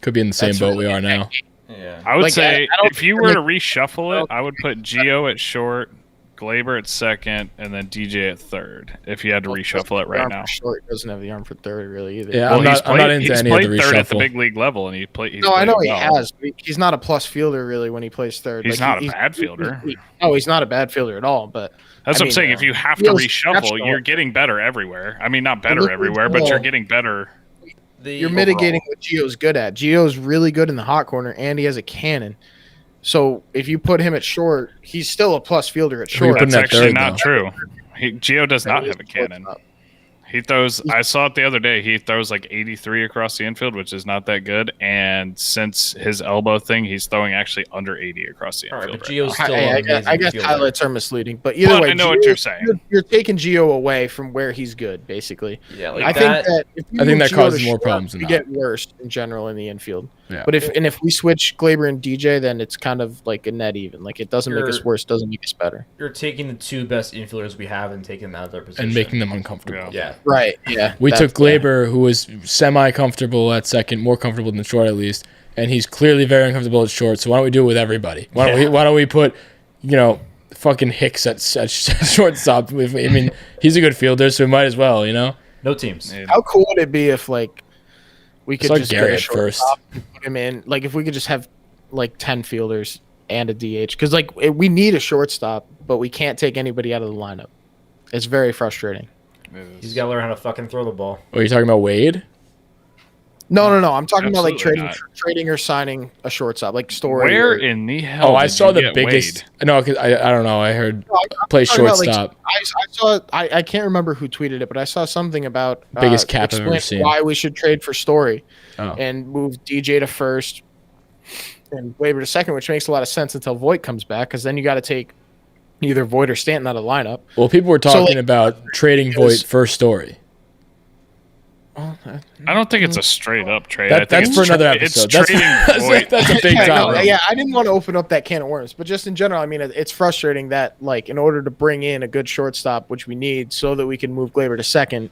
Could be in the same That's boat we really are now. Yeah. I would like, say I don't if you think were they're to reshuffle it, I would put Gio at short, Gleyber at second, and then DJ at third. If you had to reshuffle it right now. Short doesn't have the arm for third really either. Yeah, Well, I'm not into he's any of the played third at the reshuffle. big league level, and he's No, I know he well. has. But he's not a plus fielder really when he plays third. He's not a bad fielder. No, he's not a bad fielder at all. But That's I what I'm mean, saying. If you have he to was reshuffle, exceptional. you're getting better everywhere. I mean, not Look better at everywhere, but Gio. you're getting better. you're mitigating what Gio's good at. Gio's really good in the hot corner, and he has a cannon. So if you put him at short, he's still a plus fielder at Who you short. putting That's at actually third, not though? true. Gio does not He is have a cannon. shortstop. He throws. I saw it the other day. He throws like 83 across the infield, which is not that good. And since his elbow thing, he's throwing actually under 80 across the All right, infield. but right Gio's now. still I an amazing guess fielder. highlights are misleading, but either But way, I know what Gio- you're saying. You're taking Gio away from where he's good, basically. Yeah, like I think that if you I think move that Gio causes to more short, problems than you not. get worse in general in the infield. Yeah. But if we switch Gleyber and DJ, then it's kind of like a net even. Like it doesn't make us You're- worse, doesn't make us better. you're taking the two best infielders we have and taking them out of their position. And making them uncomfortable. Yeah. Right. Yeah. We that's- took Gleyber, who was semi-comfortable at second, more comfortable than short at least, and he's clearly very uncomfortable at short. So why don't we do it with everybody? Why don't we put, fucking Hicks at shortstop? I mean, he's a good fielder, so we might as well, No teams. Yeah. How cool would it be if like we could Saw just Garrett get a first. shortstop and put him in? Like if we could just have like 10 fielders and a DH, because like we need a shortstop, but we can't take anybody out of the lineup. It's very frustrating. He's got to learn how to fucking throw the ball. Are you talking about Wade? No. I'm talking about like Absolutely trading or signing a shortstop, like Story. Where in the hell? Oh, I did saw you the get biggest. Wade? No, because I don't know. I heard play talking about, like, shortstop. I saw. I can't remember who tweeted it, but I saw something about Biggest cap I've ever explaining seen. why we should trade for Story Oh. and move DJ to first and Gleyber to second, which makes a lot of sense until Voit comes back, because then you got to take either Voit or Stanton out of the lineup. Well, people were talking like, about trading Voit for Story. I don't think it's a straight up trade. That's I think for it's another It's episode. trading Voit. That's a big Yeah, no, topic. yeah, I didn't want to open up that can of worms, but just in general, I mean, it's frustrating that, like, in order to bring in a good shortstop, which we need so that we can move Gleyber to second,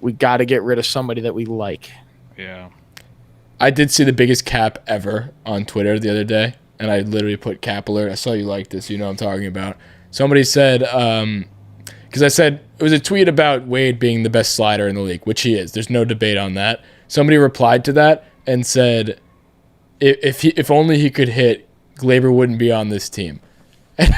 we got to get rid of somebody that we like. Yeah. I did see the biggest cap ever on Twitter the other day, and I literally put cap alert. I saw you like this. You know what I'm talking about. Somebody said, because I said it was a tweet about Wade being the best slider in the league, which he is. There's no debate on that. Somebody replied to that and said, if only he could hit, Gleyber wouldn't be on this team. And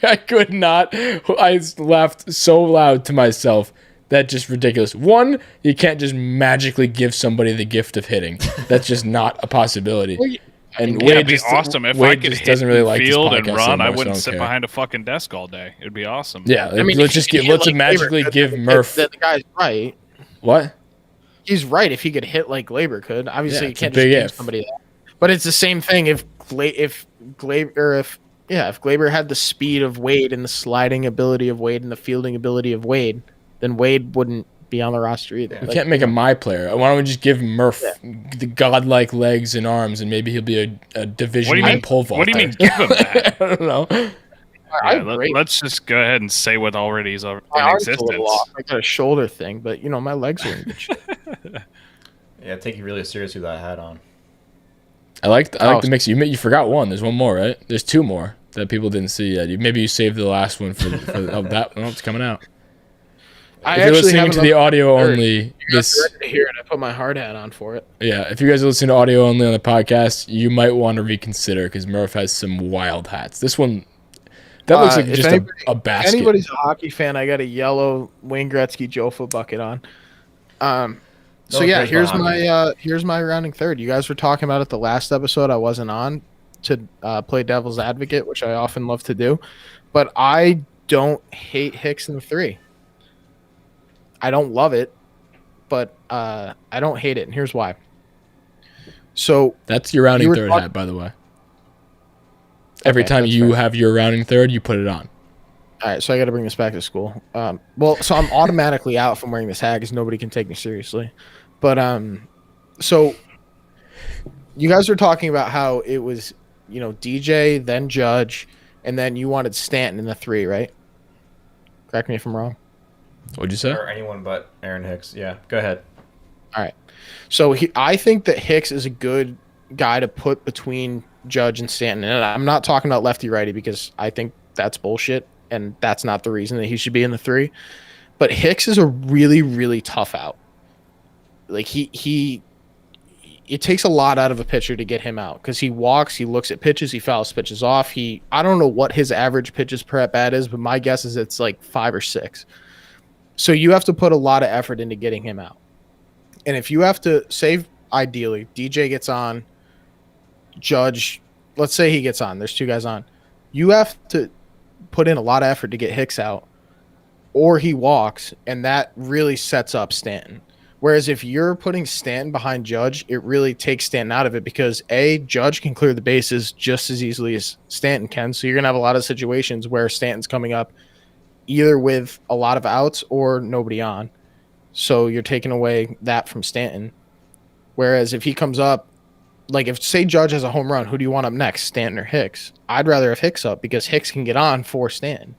I could not. I laughed so loud to myself. That's just ridiculous. One, you can't just magically give somebody the gift of hitting. That's just not a possibility. And Yeah, Wade it'd be just, awesome if Wade I could just hit doesn't really and like this field and podcast run. anymore, I so wouldn't don't sit care. behind a fucking desk all day. It'd be awesome. Yeah, I mean, let's if he could hit like magically Gleyber, give then Murph. the guy's right. What? He's right. If he could hit like Gleyber could, obviously Yeah, you it's a can't just big give if. somebody that. But it's the same thing if Gleyber had the speed of Wade and the sliding ability of Wade and the fielding ability of Wade, then Wade wouldn't be on the roster either. We can't make him my player. Why don't we just give Murph the godlike legs and arms, and maybe he'll be a Division One pole vaulter. What do you mean give him that? I don't know. Let's just go ahead and say what already is in My arm's a existence. little off. I got a shoulder thing, but my legs are in good shape. Yeah, take you really seriously with that hat on. I like the mix. You forgot one. There's one more, right? There's two more that people didn't see yet. Maybe you saved the last one for that. Well, it's coming out. If you're listening to the audio only, Ready to hear it. I put my hard hat on for it. Yeah, if you guys are listening to audio only on the podcast, you might want to reconsider because Murph has some wild hats. This one, that looks like just a basket. If anybody's a hockey fan, I got a yellow Wayne Gretzky Jofa bucket on. So yeah, here's my rounding third. You guys were talking about it the last episode. I wasn't on to play devil's advocate, which I often love to do, but I don't hate Hicks in the 3. I don't love it, but I don't hate it, and here's why. So that's your rounding third hat, by the way. Every time you have your rounding third, you put it on. All right, so I got to bring this back to school. So I'm automatically out from wearing this hat because nobody can take me seriously. But so you guys were talking about how it was, DJ, then Judge, and then you wanted Stanton in the 3, right? Correct me if I'm wrong. What'd you say? Or anyone but Aaron Hicks. Yeah, go ahead. All right. So I think that Hicks is a good guy to put between Judge and Stanton. And I'm not talking about lefty-righty because I think that's bullshit, and that's not the reason that he should be in the 3. But Hicks is a really, really tough out. Like, it takes a lot out of a pitcher to get him out because he walks, he looks at pitches, he fouls pitches off. I don't know what his average pitches per at bat is, but my guess is it's like 5 or 6. So you have to put a lot of effort into getting him out. And if you have to save, ideally, DJ gets on, Judge, let's say he gets on. There's 2 guys on. You have to put in a lot of effort to get Hicks out, or he walks, and that really sets up Stanton. Whereas if you're putting Stanton behind Judge, it really takes Stanton out of it because, A, Judge can clear the bases just as easily as Stanton can. So you're going to have a lot of situations where Stanton's coming up either with a lot of outs or nobody on. So you're taking away that from Stanton. Whereas if he comes up, like if, say, Judge has a home run, who do you want up next, Stanton or Hicks? I'd rather have Hicks up because Hicks can get on for Stanton.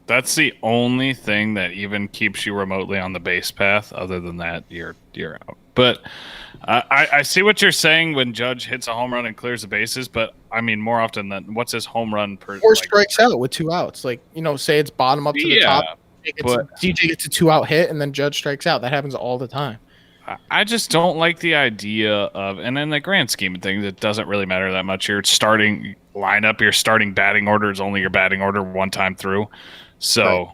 That's the only thing that even keeps you remotely on the base path. Other than that, you're out. But I see what you're saying when Judge hits a home run and clears the bases. But I mean, more often than what's his home run per? Or strikes out with 2 outs. Like, say it's bottom up to the top. DJ gets a 2-out hit and then Judge strikes out. That happens all the time. I just don't like the idea of, and in the grand scheme of things, it doesn't really matter that much. Your starting lineup, your starting batting order is only your batting order one time through. So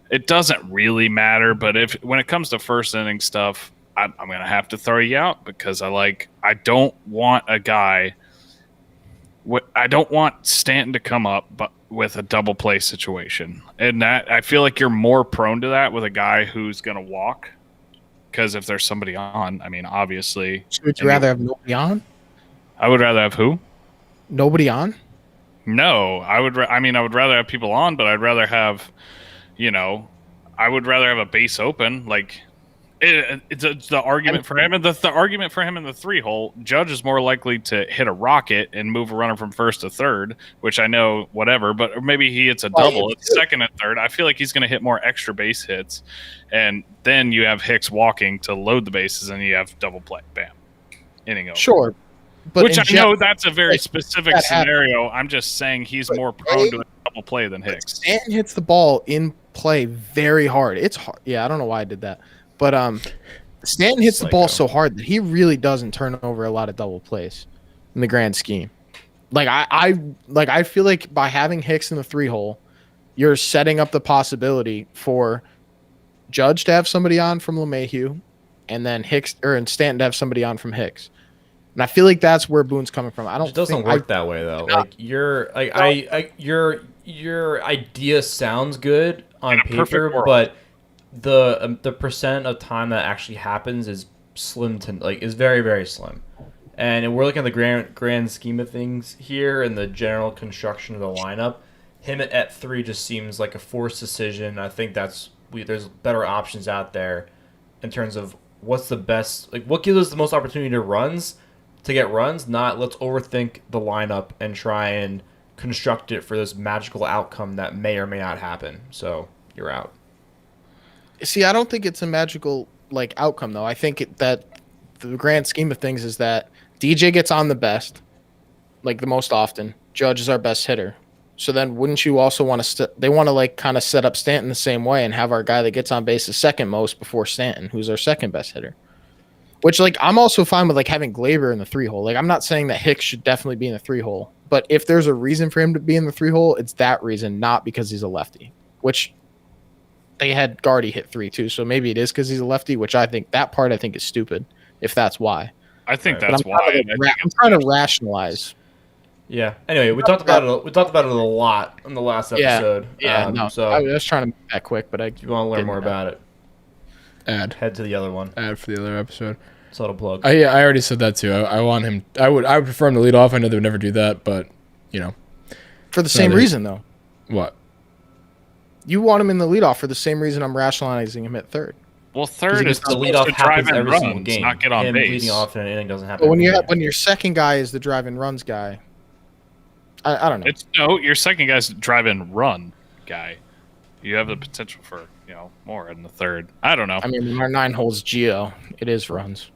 It doesn't really matter. But when it comes to first inning stuff, I'm going to have to throw you out because I don't want a guy. I don't want Stanton to come up, but with a double play situation, and that I feel like you're more prone to that with a guy who's going to walk. Because if there's somebody on, I mean, obviously. So would you rather have nobody on? I would rather have who? Nobody on? No, I would. I would rather have people on, but I'd rather have, I would rather have a base open. Like, it's the argument for him, and the argument for him in the 3-hole. Judge is more likely to hit a rocket and move a runner from first to third, which I know whatever. But maybe he hits a double at second and third. I feel like he's going to hit more extra base hits, and then you have Hicks walking to load the bases, and you have double play. Bam, inning over. Sure. But which I know that's a very specific scenario. I'm just saying he's more prone to a double play than Hicks. Stanton hits the ball in play very hard. It's hard. Yeah, I don't know why I did that. But Stanton hits the ball so hard that he really doesn't turn over a lot of double plays in the grand scheme. Like I feel like by having Hicks in the 3-hole, you're setting up the possibility for Judge to have somebody on from LeMahieu, and then Stanton to have somebody on from Hicks. And I feel like that's where Boone's coming from. It doesn't work that way though. Your idea sounds good on paper, but the percent of time that actually happens is is very, very slim. And we're looking at the grand scheme of things here and the general construction of the lineup. Him at 3 just seems like a forced decision. I think there's better options out there in terms of what's the best, what gives us the most opportunity to get runs, not let's overthink the lineup and try and construct it for this magical outcome that may or may not happen. So you're out. See, I don't think it's a magical outcome though. I think that the grand scheme of things is that DJ gets on the best, the most often. Judge is our best hitter. So then wouldn't you also want to they want to kind of set up Stanton the same way and have our guy that gets on base the second most before Stanton, who's our second best hitter. Which I'm also fine with having Gleyber in the 3-hole. I'm not saying that Hicks should definitely be in the 3-hole, but if there's a reason for him to be in the 3-hole, it's that reason, not because he's a lefty. Which they had Gardy hit 3 too, so maybe it is because he's a lefty, which I think is stupid if that's why. I think that's why. I'm trying to rationalize. Yeah. Anyway, we talked about it. We talked about it a lot in the last episode. So I was trying to make that quick, but if you want to learn more about it, head to the other one. Add for the other episode. Subtle plug. I already said that too. I want him. I would prefer him to lead off. I know they would never do that, but for the same reason though. What? You want him in the leadoff for the same reason I'm rationalizing him at third. Well, third is the leadoff happens every single game. Not get on him base. Leading off in an inning doesn't happen. But when your second guy is the drive and runs guy, I don't know. Your second guy's drive and run guy. You have the potential for more in the third. I don't know. I mean, our 9 holes Geo, it is runs.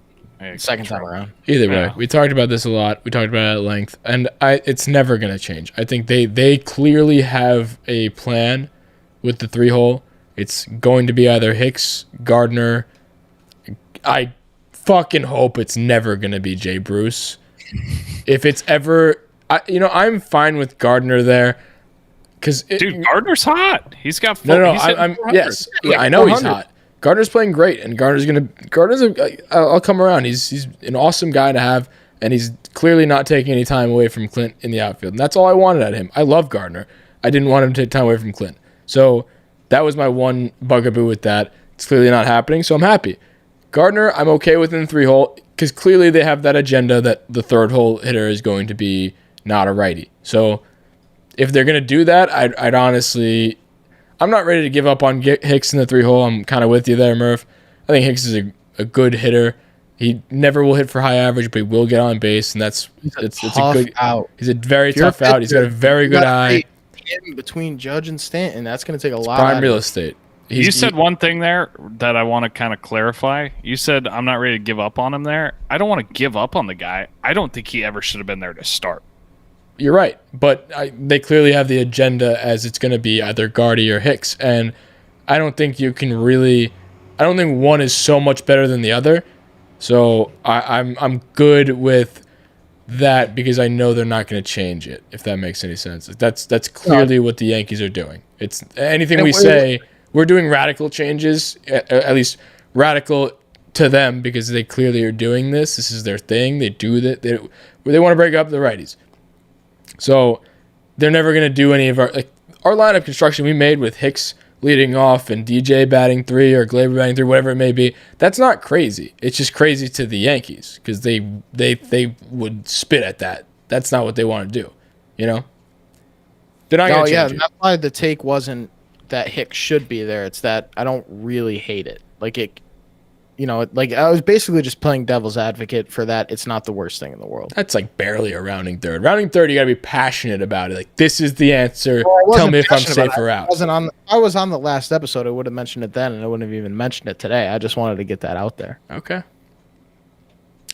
Second time around. Either way, we talked about this a lot. We talked about it at length, and it's never going to change. I think they clearly have a plan with the 3-hole. It's going to be either Hicks, Gardner. I fucking hope it's never going to be Jay Bruce. If it's ever, I'm fine with Gardner there. Dude, Gardner's hot. He's got yes. Yeah, I know he's hot. Gardner's playing great, and I'll come around. He's an awesome guy to have, and he's clearly not taking any time away from Clint in the outfield. And that's all I wanted out of him. I love Gardner. I didn't want him to take time away from Clint. So that was my one bugaboo with that. It's clearly not happening, so I'm happy. Gardner, I'm okay with in the 3-hole, because clearly they have that agenda that the 3rd-hole hitter is going to be not a righty. So if they're going to do that, I'd honestly... I'm not ready to give up on Hicks in the 3-hole. I'm kind of with you there, Murph. I think Hicks is a good hitter. He never will hit for high average, but he will get on base, and it's a good out. He's a very tough out. He's got a very good eye. Between Judge and Stanton, that's going to take a lot. Prime real estate. You said one thing there that I want to kind of clarify. You said I'm not ready to give up on him there. I don't want to give up on the guy. I don't think he ever should have been there to start. You're right, but they clearly have the agenda as it's going to be either Gardy or Hicks, and I don't think you can really. I don't think one is so much better than the other, so I'm good with that because I know they're not going to change it. If that makes any sense, that's clearly what the Yankees are doing. It's anything we say. We're doing radical changes, at least radical to them because they clearly are doing this. This is their thing. They do that. They want to break up the righties. So they're never going to do any of our lineup construction we made with Hicks leading off and DJ batting 3 or Gleyber batting 3, whatever it may be. That's not crazy. It's just crazy to the Yankees because they would spit at that. That's not what they want to do. You know? They're not going to change it. That's why the take wasn't that Hicks should be there. It's that I don't really hate it. Like it, you know, like I was basically just playing devil's advocate for that. It's not the worst thing in the world. That's like barely a rounding third. Rounding third, you got to be passionate about it. Like, this is the answer. Tell me if I'm safe or out. I was on the last episode. I would have mentioned it then, and I wouldn't have even mentioned it today. I just wanted to get that out there. Okay.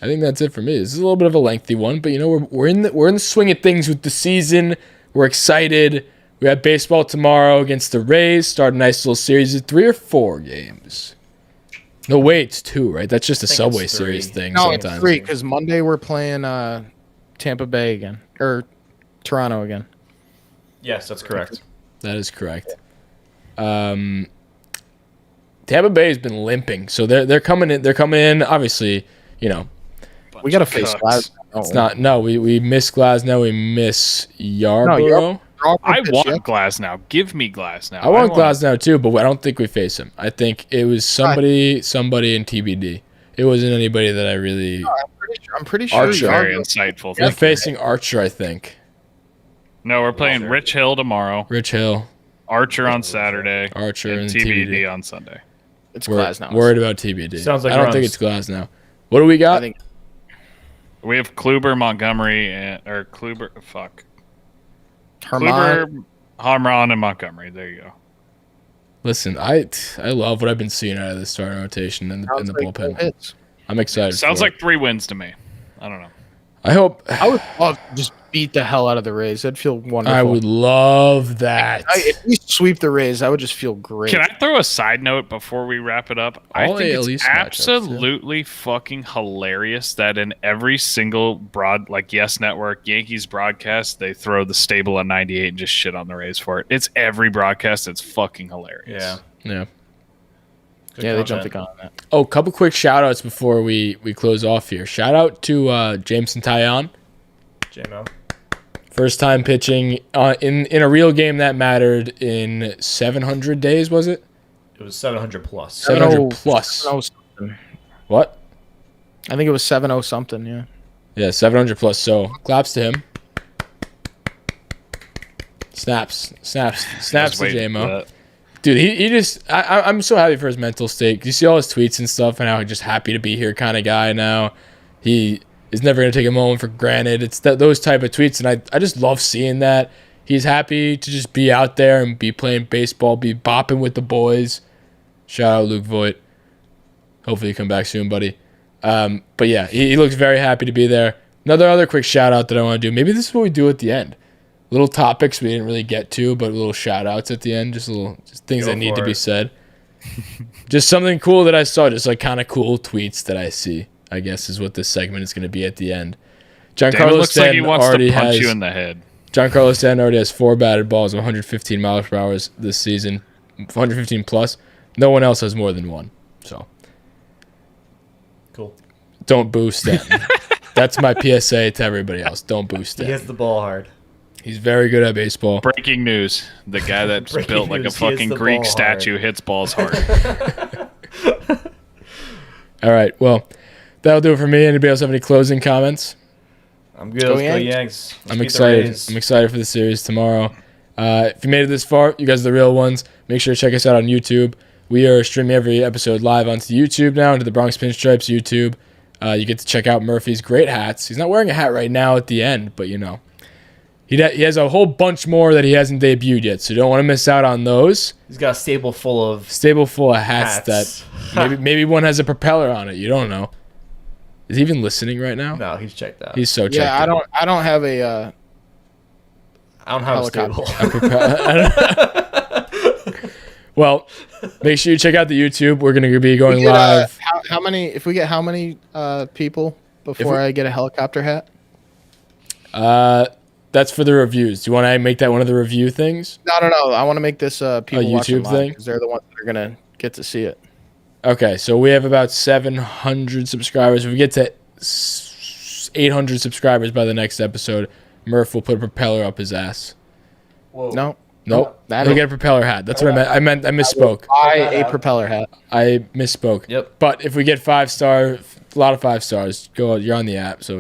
I think that's it for me. This is a little bit of a lengthy one, but you know we're in the swing of things with the season. We're excited. We have baseball tomorrow against the Rays. Start a nice little series of 3 or 4 games. No, wait, it's 2, right? That's just a Subway Series thing. No, sometimes. it's 3 because Monday we're playing Tampa Bay again or Toronto again. Yes, that's correct. That is correct. Tampa Bay has been limping, so they're coming in. They're coming in. Obviously, you know. We got to face Glasnow. It's not. No, we miss Glasnow. We miss Yarborough. I want Glasnow. Give me Glasnow. I want Glasnow too, but I don't think we face him. I think it was somebody in TBD. It wasn't anybody that I really. No, I'm pretty sure. Archer. Very insightful. We're facing Archer, I think. No, we're playing Rich Hill tomorrow. Rich Hill. Archer on Saturday. Archer and TBD on Sunday. It's Glasnow. Worried about TBD. Sounds like I don't think it's Glasnow. What do we got? I think We have Kluber, Montgomery, or Kluber. Fuck. Herman. Hamron, and Montgomery. There you go. Listen, I love what I've been seeing out of this starting rotation in the bullpen. I'm excited. Sounds for like 3 wins to me. I don't know. I hope. I would love to just beat the hell out of the Rays. That'd feel wonderful. I would love that. If we sweep the Rays, I would just feel great. Can I throw a side note before we wrap it up? I All think AL it's East matchups, absolutely fucking hilarious that in every single Yes Network, Yankees broadcast, they throw the stable at 98 and just shit on the Rays for it. It's every broadcast. It's fucking hilarious. Yeah. They jumped the gun on that. Oh, a couple quick shout outs before we close off here. Shout out to Jameson Taillon. JMO. First time pitching in a real game that mattered in 700 days, was it? It was 700 plus. 700 plus. 7-0 What? I think it was 7-0 something, yeah. Yeah, 700 plus. So, claps to him. Snaps to JMO. Dude, he just I'm so happy for his mental state. You see all his tweets and stuff, and how he's just happy to be here kind of guy now. He is never going to take a moment for granted. It's those type of tweets, and I just love seeing that. He's happy to just be out there and be playing baseball, be bopping with the boys. Shout out Luke Voigt. Hopefully you come back soon, buddy. But yeah, he looks very happy to be there. Other quick shout out that I want to do. Maybe this is what we do at the end. Little topics we didn't really get to, but little shout outs at the end. Just things that need to be said. Just something cool that I saw. Just like kind of cool tweets that I see, I guess, is what this segment is going to be at the end. Giancarlo looks like he wants to punch you in the head. Giancarlo Stanton already has 4 batted balls, 115 miles per hour this season, 115 plus. No one else has more than 1. So, cool. Don't boo Stanton. That's my PSA to everybody else. Don't boo Stanton. He hits the ball hard. He's very good at baseball. Breaking news. The guy that's built like a fucking Greek statue hits balls hard. All right. Well, that'll do it for me. Anybody else have any closing comments? I'm good. Let's go Yanks. I'm excited. I'm excited for the series tomorrow. If you made it this far, you guys are the real ones. Make sure to check us out on YouTube. We are streaming every episode live onto YouTube now, into the Bronx Pinstripes YouTube. You get to check out Murphy's great hats. He's not wearing a hat right now at the end, but you know. He has a whole bunch more that he hasn't debuted yet, so you don't want to miss out on those. He's got a stable full of hats. That maybe one has a propeller on it. You don't know. Is he even listening right now? No, he's checked out. He's so checked out. Yeah, I don't have a. I don't have a stable. Well, make sure you check out the YouTube. We're going to be going live. How many? If we get how many people before I get a helicopter hat? That's for the reviews. Do you want to make that one of the review things? No. I want to make this people a YouTube thing because they're the ones that are gonna get to see it. Okay, so we have about 700 subscribers. If we get to 800 subscribers by the next episode, Murph will put a propeller up his ass. Whoa. No. Nope. That He'll is- get a propeller hat. That's what I meant. I misspoke. Buy a propeller hat. I misspoke. Yep. But if we get 5 star, a lot of 5 stars, you're on the app. So